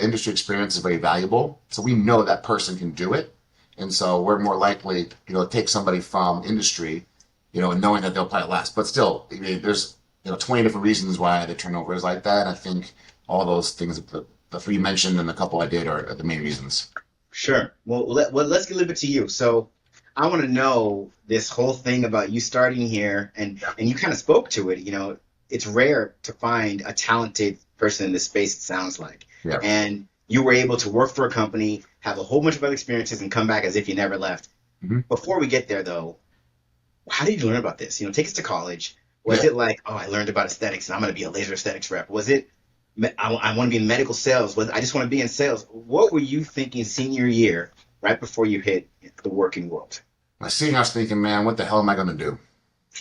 industry experience is very valuable. So we know that person can do it. And so we're more likely, to take somebody from industry, and knowing that they'll probably last. But still, I mean, there's, 20 different reasons why the turnover is like that. I think all those things, the three you mentioned and the couple I did are the main reasons. Sure. Let's get a little bit to you. So I want to know this whole thing about you starting here, and you kind of spoke to it. It's rare to find a talented person in this space, it sounds like. Yeah. And you were able to work for a company, have a whole bunch of other experiences, and come back as if you never left. Hmm. Before we get there, though, how did you learn about this? Take us to college. Was Yeah. it like, oh, I learned about aesthetics and I'm going to be a laser aesthetics rep? Was it, I want to be in medical sales? I just want to be in sales? What were you thinking senior year, right before you hit the working world? I was thinking, man, what the hell am I going to do?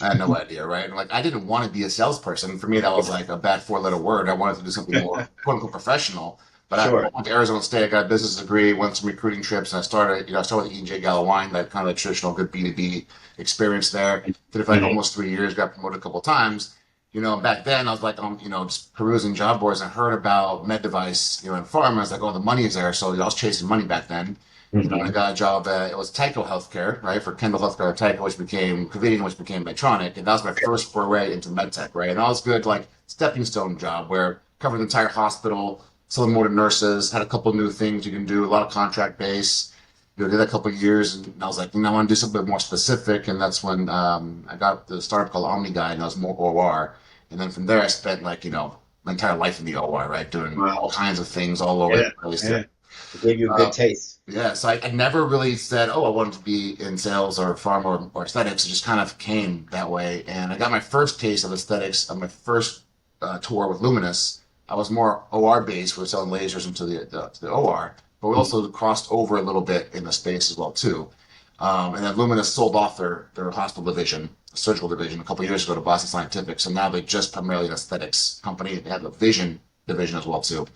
I had no idea, right? Like, I didn't want to be a salesperson. For me, that was like a bad four-letter word. I wanted to do something more quote unquote professional. But I Sure. went to Arizona State, I got a business degree, went some recruiting trips, and I started with E&J Gallo Wine, that kind of a traditional good B2B experience there. Did it for like Hmm. almost 3 years, got promoted a couple of times. Back then I was like, just perusing job boards and heard about med device, in pharma. I was like, oh, the money is there. So I was chasing money back then. And I Hmm. got a job it was Tyco Healthcare, right, for Kendall Healthcare, Tyco, which became Covidien, which became Medtronic, and that was my first foray into medtech, right? And that was good, like stepping stone job where covered the entire hospital, selling more to nurses, had a couple new things you can do, a lot of contract base. Did that a couple of years, and I was like, I want to do something more specific, and that's when I got the startup called Omni Guide, and I was more OR, and then from there I spent like my entire life in the OR, right, doing all Wow. kinds of things all over the Yeah. place. Yeah. It gave you a good taste. Yeah, so I never really said, oh, I wanted to be in sales or pharma or aesthetics. It just kind of came that way. And I got my first taste of aesthetics on my first tour with Luminous. I was more OR based. We were selling lasers into the OR, but we also crossed over a little bit in the space as well too. And then Luminous sold off their hospital division, surgical division, a couple of years ago to Boston Scientific. So now they're just primarily an aesthetics company. They have a vision division as well too.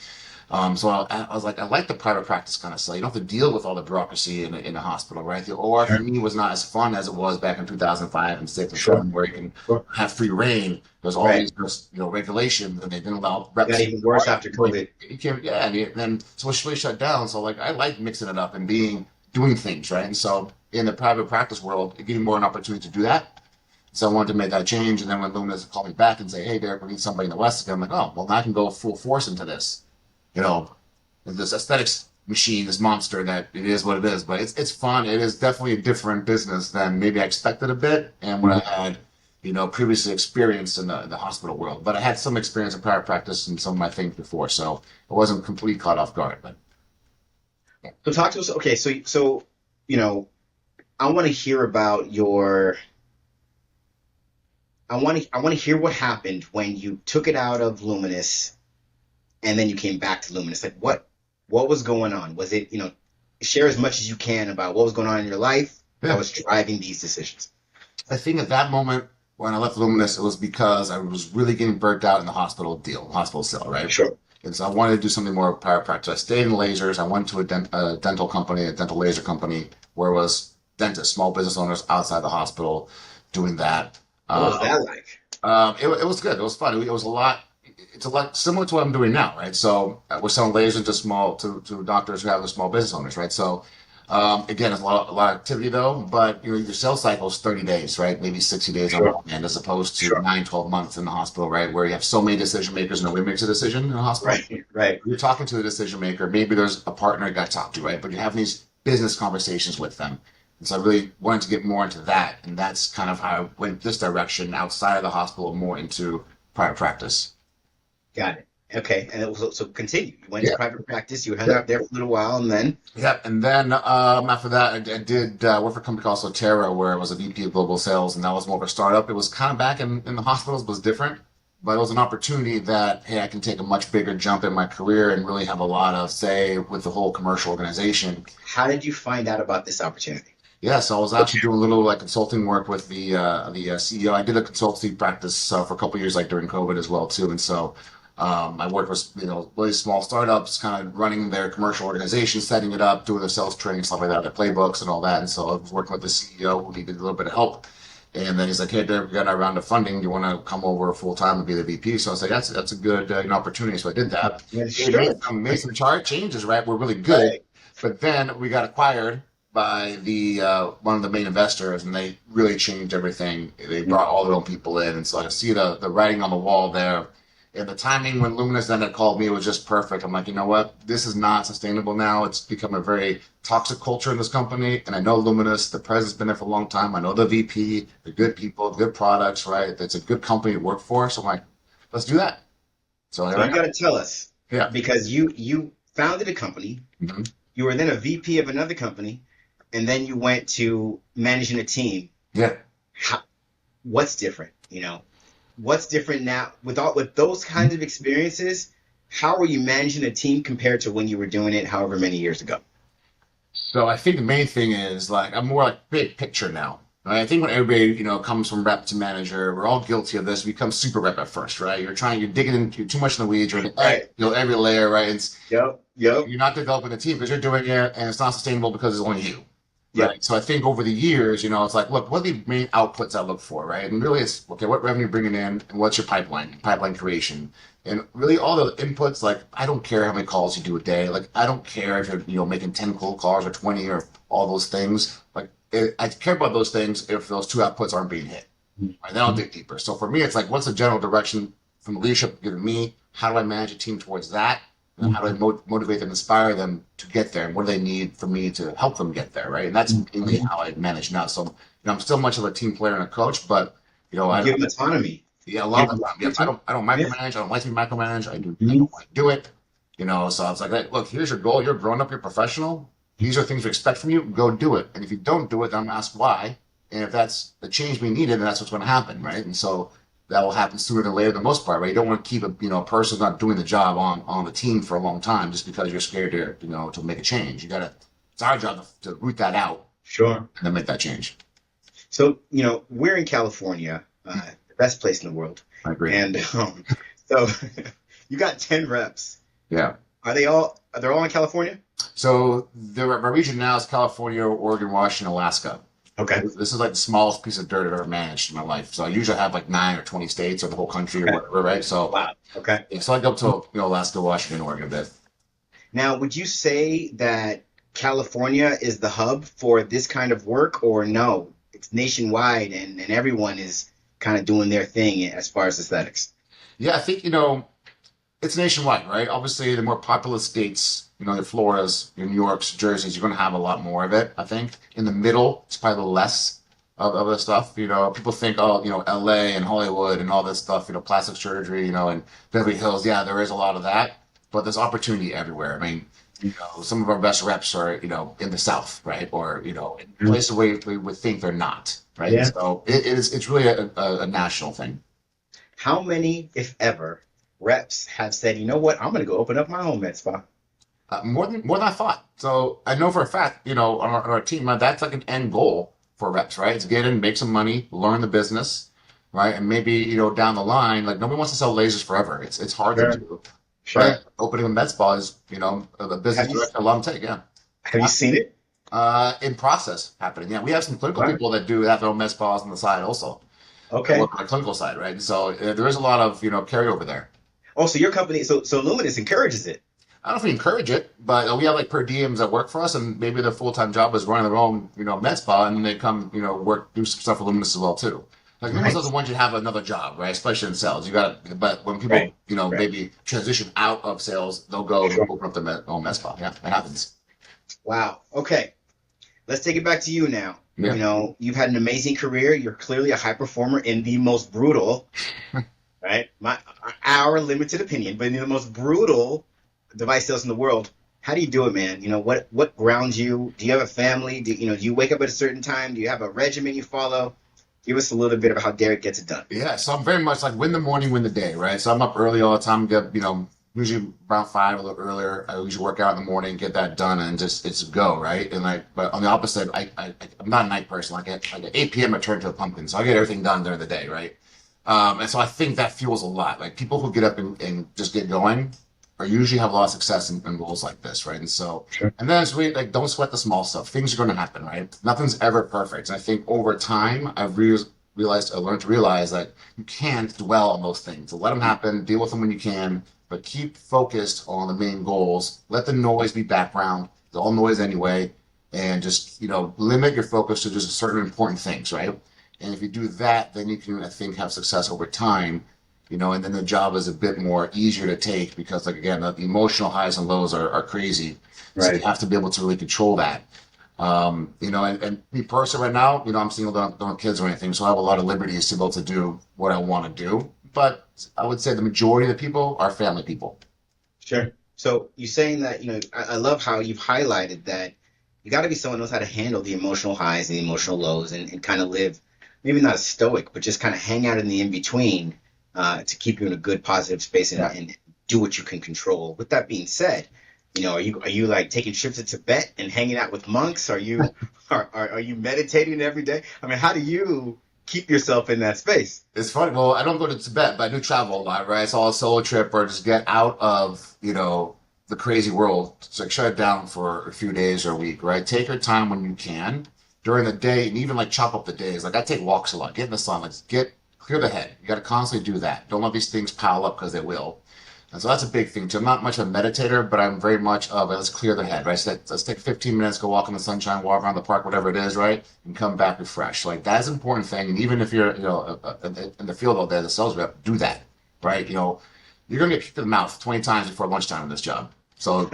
So I was like, I like the private practice kind of sell. You don't have to deal with all the bureaucration in a hospital, right? The OR for Sure. me was not as fun as it was back in 2005 and 6 and Sure. 7, where you can Sure. have free reign. There's all Right. these regulations, and they didn't allow It got reps. even worse after COVID. You can't, yeah, and then so it's really shut down. So like, I like mixing it up and doing things, right? And so in the private practice world, it gave me more an opportunity to do that. So I wanted to make that change. And then when Luminous called me back and say, hey, Derek, we need somebody in the West again, I'm like, oh, well, now I can go full force into this. You know, this aesthetics machine, this monster that it is what it is. But it's fun. It is definitely a different business than maybe I expected a bit and what I had, previously experienced in the hospital world. But I had some experience in private practice and some of my things before, so I wasn't completely caught off guard. But So talk to us. Okay, so you know, I want to hear about I want to hear what happened when you took it out of Luminous and then you came back to Luminous. Like what was going on? Was it, share as much as you can about what was going on in your life that Yeah. was driving these decisions. I think at that moment when I left Luminous, it was because I was really getting burnt out in the hospital cell, right? Sure. And so I wanted to do something more private practice. I stayed in lasers. I went to a dental company, a dental laser company, where it was dentists, small business owners outside the hospital doing that. What was Um, that like? it was good. It was fun. It was a lot. It's a lot similar to what I'm doing now, right? So we're selling lasers to doctors who have the small business owners, right? So again, it's a lot of activity though, but your sales cycle is 30 days, right? Maybe 60 days on Sure. one end, as opposed to Sure. 9, 12 months in the hospital, right? Where you have so many decision makers and nobody makes a decision in a hospital. Right. Right. You're talking to the decision maker. Maybe there's a partner you got to talk to, right? But you're having these business conversations with them. And so I really wanted to get more into that. And that's kind of how I went this direction outside of the hospital, more into private practice. Got it. Okay. And so continue. You went to Yeah. private practice. You hung Yeah. out there for a little while, and then Yep. And then after that, I did work for a company called Sotera, where I was a VP of global sales, and that was more of a startup. It was kind of back in the hospitals, was different, but it was an opportunity that, hey, I can take a much bigger jump in my career and really have a lot of say with the whole commercial organization. how did you find out about this opportunity? Yeah, so I was actually doing a little like consulting work with the CEO. I did a consultancy practice for a couple of years, like during COVID as well too. And so I worked with really small startups, kind of running their commercial organization, setting it up, doing the sales training, stuff like that, the playbooks and all that. And so I was working with the CEO who needed a little bit of help. And then he's like, "Hey, Derek, we got a round of funding. Do you want to come over full time and be the VP?" So I was like, "That's a good opportunity." So I did that. Yeah, It sure. made some chart changes, right? Were really good, Right. but then we got acquired by the one of the main investors, and they really changed everything. They brought all their own people in, and so I see the writing on the wall there. And the timing when Luminous then had called me was just perfect. I'm like, you know what? This is not sustainable now. It's become a very toxic culture in this company. And I know Luminous, the president's been there for a long time. I know the VP, they're good people, good products, right? It's a good company to work for. So I'm like, let's do that. So So here I you got am. to tell us Yeah. because you founded a company. Mhm. You were then a VP of another company, and then you went to managing a team. Yeah. How, what's different? What's different now with those kinds of experiences? How are you managing a team compared to when you were doing it however many years ago? So I think the main thing is like I'm more like big picture now. Right? I think when everybody comes from rep to manager, we're all guilty of this. We become super rep at first, right? You're digging into too much in the weeds, you're in Right. every layer, right? It's Yep. Yep. you're not developing a team because you're doing it, and it's not sustainable because it's only you, Yep. right? So I think over the years, it's like, look, what are the main outputs I look for, right? And really, it's okay, what revenue you're bringing in, and what's your pipeline creation, and really all the inputs. Like, I don't care how many calls you do a day. Like, I don't care if you're making 10 cold calls or 20 or all those things. Like, I care about those things if those two outputs aren't being hit. Right? Then I'll dig deeper. So for me, it's like, what's the general direction from the leadership giving me? How do I manage a team towards that? And how do I motivate them, inspire them to get there? And what do they need for me to help them get there, right? And that's mainly how I manage now. So, I'm still much of a team player and a coach, but You I give them autonomy. yeah, a lot Give of them the time. Yep, opportunity. I don't Yeah. micromanage. I don't like to be micromanaged. I Mhm. don't want to do it. So I was like, hey, look, here's your goal. You're grown up. You're professional. These are things we expect from you. Go do it. And if you don't do it, then I'm gonna ask why. And if that's the change we needed, then that's what's going to happen, right? And so that will happen sooner than later, the most part, right? You don't want to keep a person not doing the job on the team for a long time just because you're scared to make a change. It's our job to root that out Sure. and then make that change. So, we're in California, the best place in the world. I agree. And so you got 10 reps. Yeah. They're all in California? So my region now is California, Oregon, Washington, Alaska. Okay. This is like the smallest piece of dirt I've ever managed in my life. So I usually have like 9 or 20 states or the whole country or Okay. whatever, right? So, Wow. Okay. yeah, so I go to Alaska, Washington, Oregon a bit. Now, would you say that California is the hub for this kind of work, or no? It's nationwide and everyone is kind of doing their thing as far as aesthetics. Yeah, I think it's nationwide, right? Obviously, the more populous states, your Floridas, your New Yorks, Jerseys, you're going to have a lot more of it. I think in the middle, it's probably less of the stuff. People think, oh, LA and Hollywood and all this stuff, plastic surgery, and Beverly Hills. Yeah, there is a lot of that, but there's opportunity everywhere. I mean, some of our best reps are, in the South, right? Or, in places where we would think they're not, right? Yeah. So it's really a national thing. How many, if ever, reps have said, you know what, I'm going to go open up my own med spa? More than I thought. So I know for a fact, on our team, that's like an end goal for reps, right? It's get in, make some money, learn the business, right? And maybe, down the line, like nobody wants to sell lasers forever. It's hard to Sure. do, right? Sure. Opening a med spa is, a business Have you director, a lot of take, yeah. have you seen it? In process happening. Yeah, we have some clinical Wow. people that do have their own med spas on the side also. That Okay. work on the clinical side, right? So there is a lot of carryover there. Oh, so your company, so Luminous encourages it. I don't know if we encourage it, but we have like per diems that work for us, and maybe their full time job is running their own med spa, and then they come work do some stuff for Luminous as well too. Like Luminous doesn't Nice. want you to have another job, right? Especially in sales, you got to. But when people Right. Right. maybe transition out of sales, they'll go and Sure. open up their own med spa. Yeah, it happens. Wow. Okay. Let's take it back to you now. Yeah. You've had an amazing career. You're clearly a high performer in the most brutal, right? Our limited opinion, but in the most brutal device sales in the world. How do you do it, man? What grounds you? Do you have a family? Do you wake up at a certain time? Do you have a regimen you follow? Give us a little bit of how Derek gets it done. Yeah, so I'm very much like win the morning, win the day, right? So I'm up early all the time, get, usually around 5, a little earlier. I usually work out in the morning, get that done, and just it's a go, right? And but on the opposite, I'm not a night person. Like at 8 p.m. I turn to a pumpkin, so I get everything done during the day, right? And so I think that fuels a lot. Like people who get up and just get going are usually have a lot of success in roles like this, right? And so, Sure. and then it's really like don't sweat the small stuff. Things are going to happen, right? Nothing's ever perfect. And I think over time, I learned to realize that you can't dwell on those things. So let them happen, deal with them when you can, but keep focused on the main goals. Let the noise be background. It's all noise anyway, and just limit your focus to just certain important things, right? And if you do that, then you can, I think, have success over time. And then the job is a bit more easier to take because, like again, the emotional highs and lows are crazy. So you Right. have to be able to really control that. And me personally right now, I'm single, don't have kids or anything, so I have a lot of liberties to be able to do what I want to do. But I would say the majority of the people are family people. Sure. So you're saying that, I love how you've highlighted that you got to be someone who knows how to handle the emotional highs and the emotional lows and kind of live, maybe not stoic, but just kind of hang out in the in between to keep you in a good, positive space and, Yeah. and do what you can control. With that being said, are you like taking trips to Tibet and hanging out with monks? Are you meditating every day? I mean, how do you keep yourself in that space? It's funny. Well, I don't go to Tibet, but I do travel a lot, right? It's all a solo trip or just get out of, the crazy world. It's like shut it down for a few days or a week, right? Take your time when you can during the day and even like chop up the days. Like I take walks a lot, get in the sun, like clear the head. You got to constantly do that. Don't let these things pile up because they will. And so that's a big thing too. I'm not much of a meditator, but I'm very much of a let's clear the head, right? So let's take 15 minutes, go walk in the sunshine, walk around the park, whatever it is, right? And come back refreshed. Like that's an important thing. And even if you're, in the field all day as a sales rep, do that, right? You're going to get kicked in the mouth 20 times before lunchtime in this job. So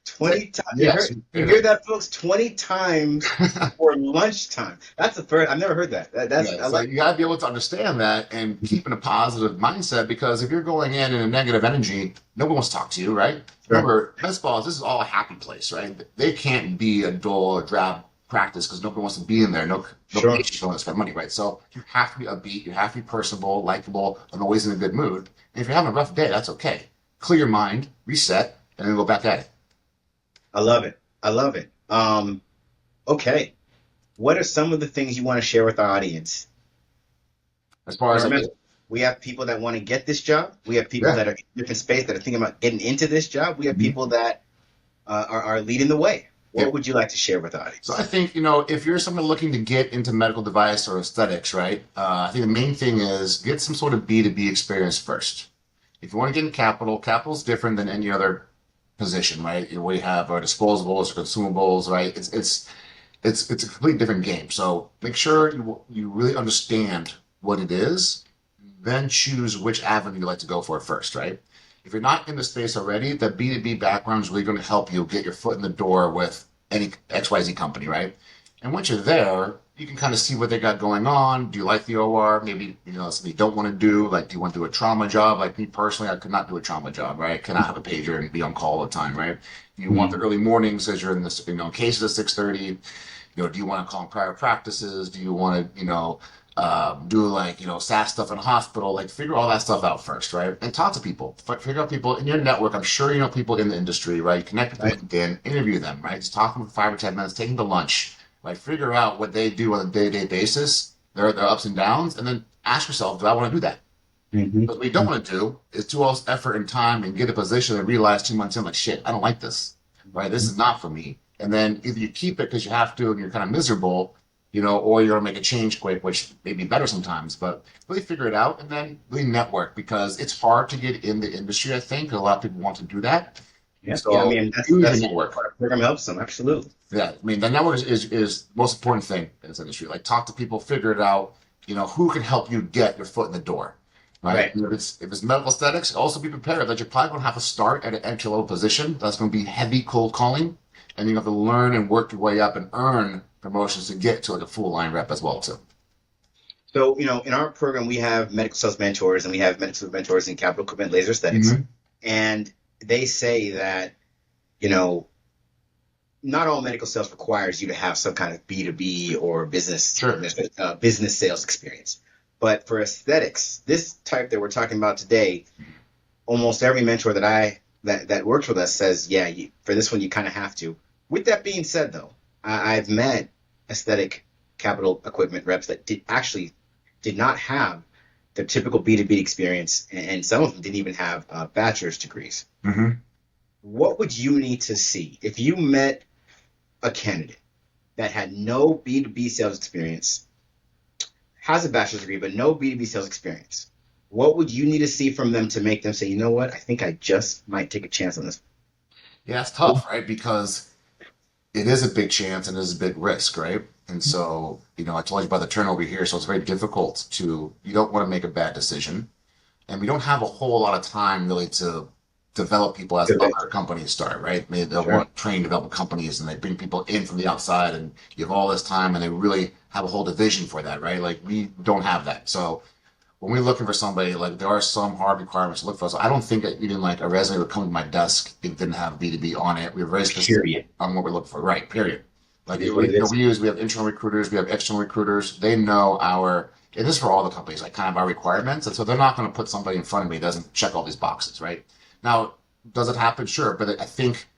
20 times. You yes, heard, you hear that, folks? 20 times before lunchtime. That's the first. I've never heard that. yeah, I so like. you got to be able to understand that and keep in a positive mindset because if you're going in a negative energy, nobody wants to talk to you, right? Sure. Remember, best balls, this is all a happy place, right? They can't be a dull or drab practice because nobody wants to be in there. No Sure. patients don't want to spend money, right? So you have to be upbeat, you have to be personable, likable, and always in a good mood. And if you're having a rough day, that's okay. Clear your mind, reset, and then go back at it. I love it. I love it. Okay. What are some of the things you want to share with our audience? As far Now, as like, remember, we have people that want to get this job. We have people yeah. that are in a different space that are thinking about getting into this job. We have Mhm. people that are leading the way. Yeah. What would you like to share with the So audience? I think, if you're someone looking to get into medical device or aesthetics, right? I think the main thing is get some sort of B2B experience first. If you want to get in capital is different than any other position, right? We have our disposables or consumables, right? It's a completely different game. So make sure you really understand what it is, then choose which avenue you like to go for first, right? If you're not in the space already, the B2B background is really going to help you get your foot in the door with any XYZ company, right? And once you're there, you can kind of see what they got going on. Do you like the OR? Maybe, something you don't want to do. Like, do you want to do a trauma job? Like me personally, I could not do a trauma job, right? I cannot have a pager and be on call all the time, right? Do you want the Mhm. early mornings as you're in this, cases at 6:30? Do you want to call in prior practices? Do you want to, do like, SaaS stuff in a hospital? Like figure all that stuff out first, right? And talk to people. Figure out people in your network. I'm sure you know people in the industry, right? Connect with Right. LinkedIn, interview them, right? Just talk to them for 5 or 10 minutes, take them to lunch, like figure out what they do on a day-to-day basis, their ups and downs, and then ask yourself, do I want to do that? Hmm. But what you don't want to do is do all this effort and time and get a position and realize 2 months in, like, shit, I don't like this, right? This is not for me. And then either you keep it because you have to and you're kind of miserable, or you're going to make a change quick, which may be better sometimes, but really figure it out and then really network because it's hard to get in the industry, I think. A lot of people want to do that. Yeah. Yeah. I So mean, use your that's network. our program helps them. Absolutely. Yeah, I mean, the network is the most important thing in this industry. Like, talk to people, figure it out. Who can help you get your foot in the door, right? Right. And if it's medical aesthetics, also be prepared that you're probably going to have to start at an entry level position. That's going to be heavy cold calling, and you have to learn and work your way up and earn promotions to get to like a full line rep as well too. So, in our program, we have medical sales mentors and we have medical sales mentors in capital equipment laser aesthetics. Hmm. And they say that, you know, not all medical sales requires you to have some kind of B2B or Sure. business sales experience. But for aesthetics, this type that we're talking about today, almost every mentor that works with us says, yeah, for this one you kind of have to. With that being said, though, I've met aesthetic capital equipment reps that did not have the typical B2B experience, and some of them didn't even have bachelor's degrees. Hmm. What would you need to see if you met a candidate that had no B2B sales experience, has a bachelor's degree, but no B2B sales experience? What would you need to see from them to make them say, you know what, I think I just might take a chance on this? Yeah, it's tough, right? Because it is a big chance and it is a big risk, right? And so, I told you about the turnover here, so it's very difficult you don't want to make a bad decision. And we don't have a whole lot of time really to develop people as Good. other companies start, right? I mean, they'll Sure. want trained development companies and they bring people in from the outside and you have all this time and they really have a whole division for that, right? Like we don't have that. So when we're looking for somebody, like there are some hard requirements to look for. So I don't think that even like a resume would come to my desk if it didn't have B2B on it. We're very specific Period. on what we're looking for, right? Period. It Like is what it is. we have internal recruiters, we have external recruiters. They know and this is for all the companies, like kind of our requirements. And so they're not going to put somebody in front of me that doesn't check all these boxes, right? Now, does it happen? Sure. But I think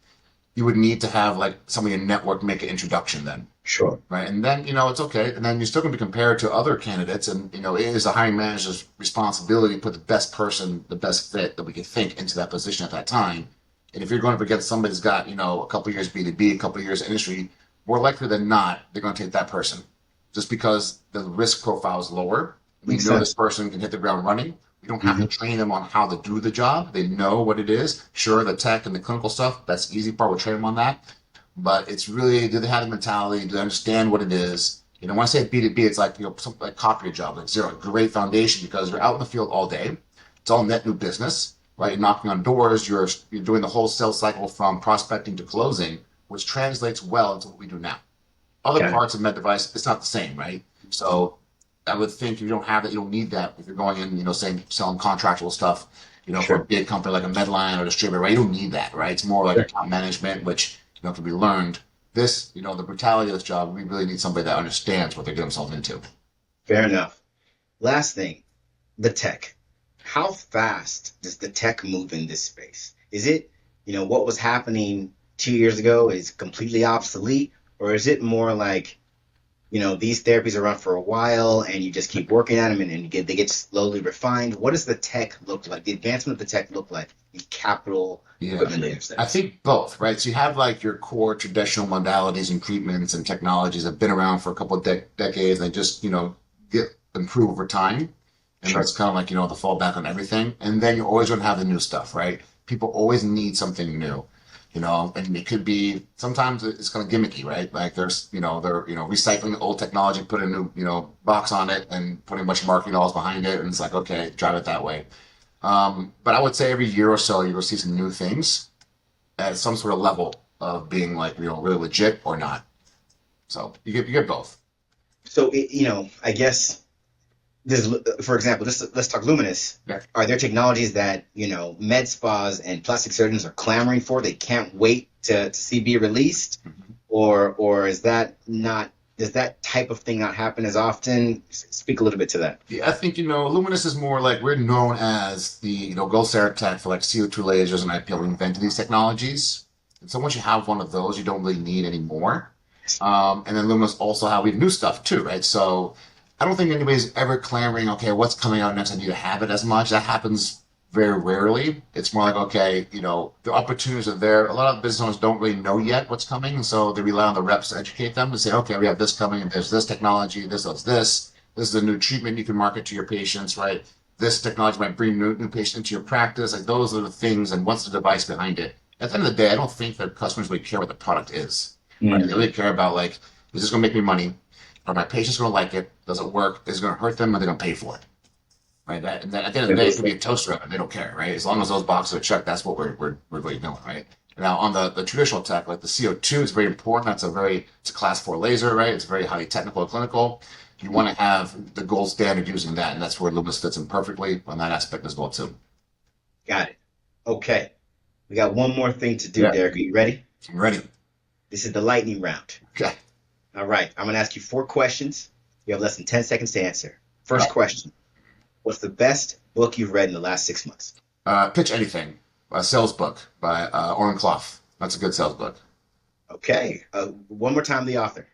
you would need to have like somebody in network make an introduction then, Sure. right? And then, it's okay. And then you're still going to be compared to other candidates. And, it is the hiring manager's responsibility to put the best person, the best fit that we can think into that position at that time. And if you're going up against somebody who's got, a couple of years B2B, a couple of years industry, more likely than not, they're going to take that person just because the risk profile is lower. We Makes know this sense. person can hit the ground running. We don't have to Hmm. train them on how to do the job. They know what it is. Sure, the tech and the clinical stuff, that's the easy part. We'll train them on that. But it's really, do they have the mentality? Do they understand what it is? When I say B2B, it's like, something like copy a job, like zero, great foundation because you're out in the field all day. It's all net new business, right? You're knocking on doors. You're doing the whole sales cycle from prospecting to closing, which translates well into what we do now. Other Got it. parts of med device, it's not the same, right? So I would think if you don't have that, you don't need that. If you're going in, saying selling contractual stuff, for a Sure. big company like a Medline or distributor, right? You don't need that, right? It's more like Sure. account management, which can be learned. The brutality of this job, we really need somebody that understands what they're getting themselves into. Fair enough. Last thing, the tech. How fast does the tech move in this space? Is it, what was happening 2 years ago is completely obsolete, or is it more like, these therapies are around for a while and you just keep working at them and they get slowly refined? What does the tech look like? The advancement of the tech look like in capital Yeah, equipment laser I studies? think both, right? So you have like your core traditional modalities and treatments and technologies that have been around for a couple of decades and they just, get improve over time. And Sure. that's kind of like, the fallback on everything. And then you're always going to have the new stuff, right? People always need something new, and it could be, sometimes it's kind of gimmicky, right? Like they're, recycling the old technology, putting a new, box on it and putting a bunch of marketing dollars behind it. And it's like, okay, drive it that way. But I would say every year or so, you'll see some new things at some sort of level of being like, really legit or not. So you get both. So, I guess this, for example, let's talk Luminous. Yeah. Are there technologies that, med spas and plastic surgeons are clamoring for? They can't wait to see be released? Mhm. Or is that not, does that type of thing not happen as often? Speak a little bit to that. Yeah, I think, Luminous is more like we're known as the, gold standard tech for like CO2 lasers and IPL. We invented these technologies. And so once you have one of those, you don't really need any more. And then Luminous also how we have new stuff too, right? So I don't think anybody's ever clamoring, okay, what's coming out next? I need to have it as much. That happens very rarely. It's more like, okay, the opportunities are there. A lot of business owners don't really know yet what's coming. And so they rely on the reps to educate them and say, okay, we have this coming and there's this technology, this does this. This is a new treatment you can market to your patients, right? This technology might bring new patients into your practice. Like those are the things, and what's the device behind it? At the end of the day, I don't think that customers really care what the product is, right? They Mm. really care about like, is this going to make me money? Are my patients going to like it? Does it work? Is it going to hurt them? Are they going to pay for it? Right? And then at the end of the day, it could be a toaster oven. They don't care, right? As long as those boxes are checked, that's what we're really doing, right? Now on the traditional tech, like the CO2 is very important. It's a class 4 laser, right? It's very highly technical and clinical. You want to have the gold standard using that, and that's where Luminous fits in perfectly on that aspect as well too. Got it. Okay. We got one more thing to do, Yeah, Derek. Are you ready? I'm ready. This is the lightning round. Okay. All right. I'm going to ask you 4 questions. You have less than 10 seconds to answer. Uh, First question. What's the best book you've read in the last 6 months? Pitch Anything, a sales book by Oren Clough. That's a good sales book. Okay. One more time, the author.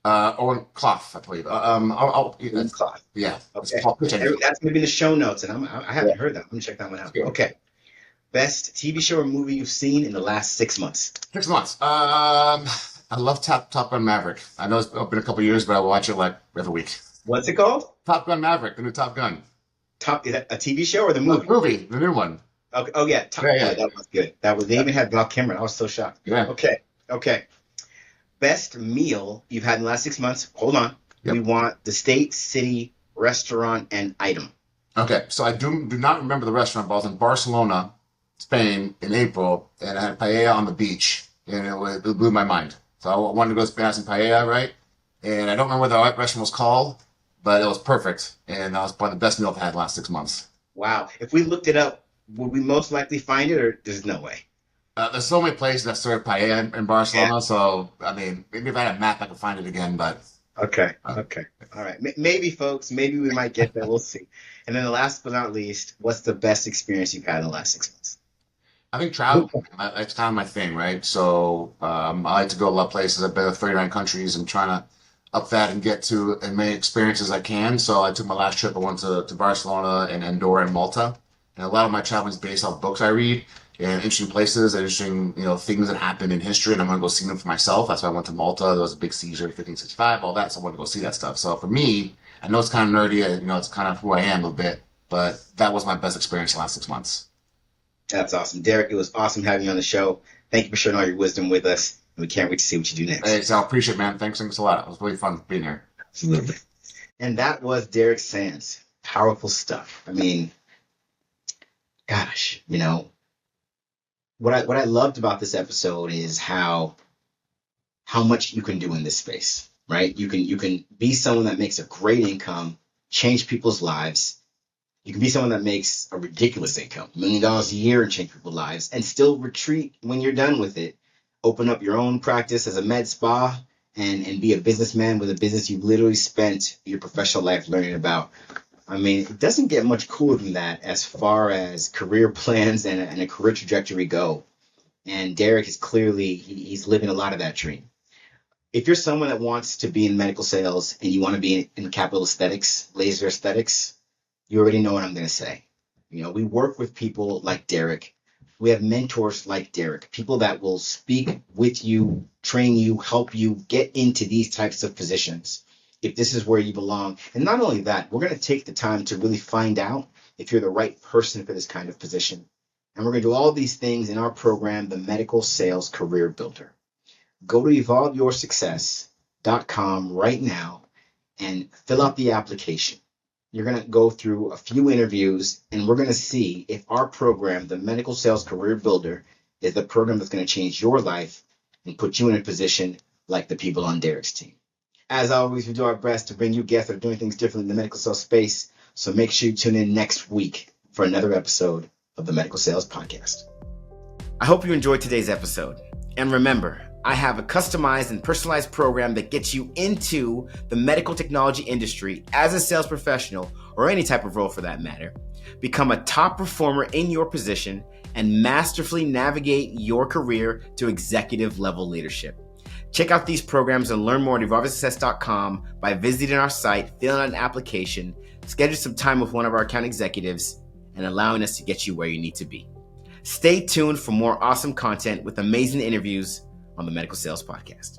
Owen Clough, I believe. Ian Clark. Yeah, it's Okay. called Pitch Anything. That's going to be in the show notes, and I Yeah, haven't heard that. I'm going to check that one it's out. good. Okay. Best TV show or movie you've seen in the last 6 months? 6 months. I love Top Gun Maverick. I know it's been a couple years, but I watch it like every week. What's it called? Top Gun Maverick, the new Top Gun. Is that a TV show or the The movie? movie, the new one. Okay. Oh yeah, Yeah, yeah, yeah, that was good. That was they yeah, even had Val Cameron. I was so shocked. yeah. Okay, okay. Best meal you've had in the last 6 months? Hold on. We Yep. want the state, city, restaurant, and item. Okay, so I do not remember the restaurant, but I was in Barcelona, Spain in April, and I had paella on the beach, and it blew my mind. So I wanted to go to Spain, have some paella, right? And I don't remember what the restaurant was called, but it was perfect, and that was probably the best meal I've had in the last 6 months. Wow. If we looked it up, would we most likely find it, or there's no way? There's so many places that serve paella in Yeah. Barcelona, so I mean, maybe if I had a map, I could find it again. But Okay. uh, Okay. All right. Maybe, folks. Maybe we might get there. We'll see. And then the last but not least, what's the best experience you've had in the last 6 months? I think travel, that's kind of my thing, right? So I like to go to a lot of places. I've been to 39 countries. I'm trying to up that and get to as many experiences as I can. So I took my last trip. I went to Barcelona and Andorra and Malta. And a lot of my traveling is based off books I read and interesting places, interesting, things that happen in history. And I'm going to go see them for myself. That's why I went to Malta. There was a big Caesar 1565, all that. So I want to go see that stuff. So for me, I know it's kind of nerdy. It's kind of who I am a bit, but that was my best experience the last 6 months. That's awesome. Derek, it was awesome having you on the show. Thank you for sharing all your wisdom with us. And we can't wait to see what you do Hey, next. Sal, appreciate it, man. Thanks a lot. It was really fun being here. Absolutely. And that was Derek Sanz. Powerful stuff. I mean, gosh, what I loved about this episode is how much you can do in this space, right? You can be someone that makes a great income, change people's lives. You can be someone that makes a ridiculous income, $1 million a year, and change people's lives, and still retreat when you're done with it. Open up your own practice as a med spa and be a businessman with a business you've literally spent your professional life learning about. I mean, it doesn't get much cooler than that as far as career plans and a career trajectory go. And Derek is clearly, he's living a lot of that dream. If you're someone that wants to be in medical sales and you want to be in capital aesthetics, laser aesthetics, you already know what I'm going to say. We work with people like Derek. We have mentors like Derek, people that will speak with you, train you, help you get into these types of positions if this is where you belong. And not only that, we're going to take the time to really find out if you're the right person for this kind of position. And we're going to do all these things in our program, the Medical Sales Career Builder. Go to evolveyoursuccess.com right now and fill out the application. You're going to go through a few interviews, and we're going to see if our program, the Medical Sales Career Builder, is the program that's going to change your life and put you in a position like the people on Derek's team. As always, we do our best to bring you guests that are doing things differently in the medical sales space. So make sure you tune in next week for another episode of the Medical Sales Podcast. I hope you enjoyed today's episode. And remember, I have a customized and personalized program that gets you into the medical technology industry as a sales professional, or any type of role for that matter. Become a top performer in your position and masterfully navigate your career to executive level leadership. Check out these programs and learn more at evolvesuccess.com by visiting our site, filling out an application, schedule some time with one of our account executives, and allowing us to get you where you need to be. Stay tuned for more awesome content with amazing interviews on the Medical Sales Podcast.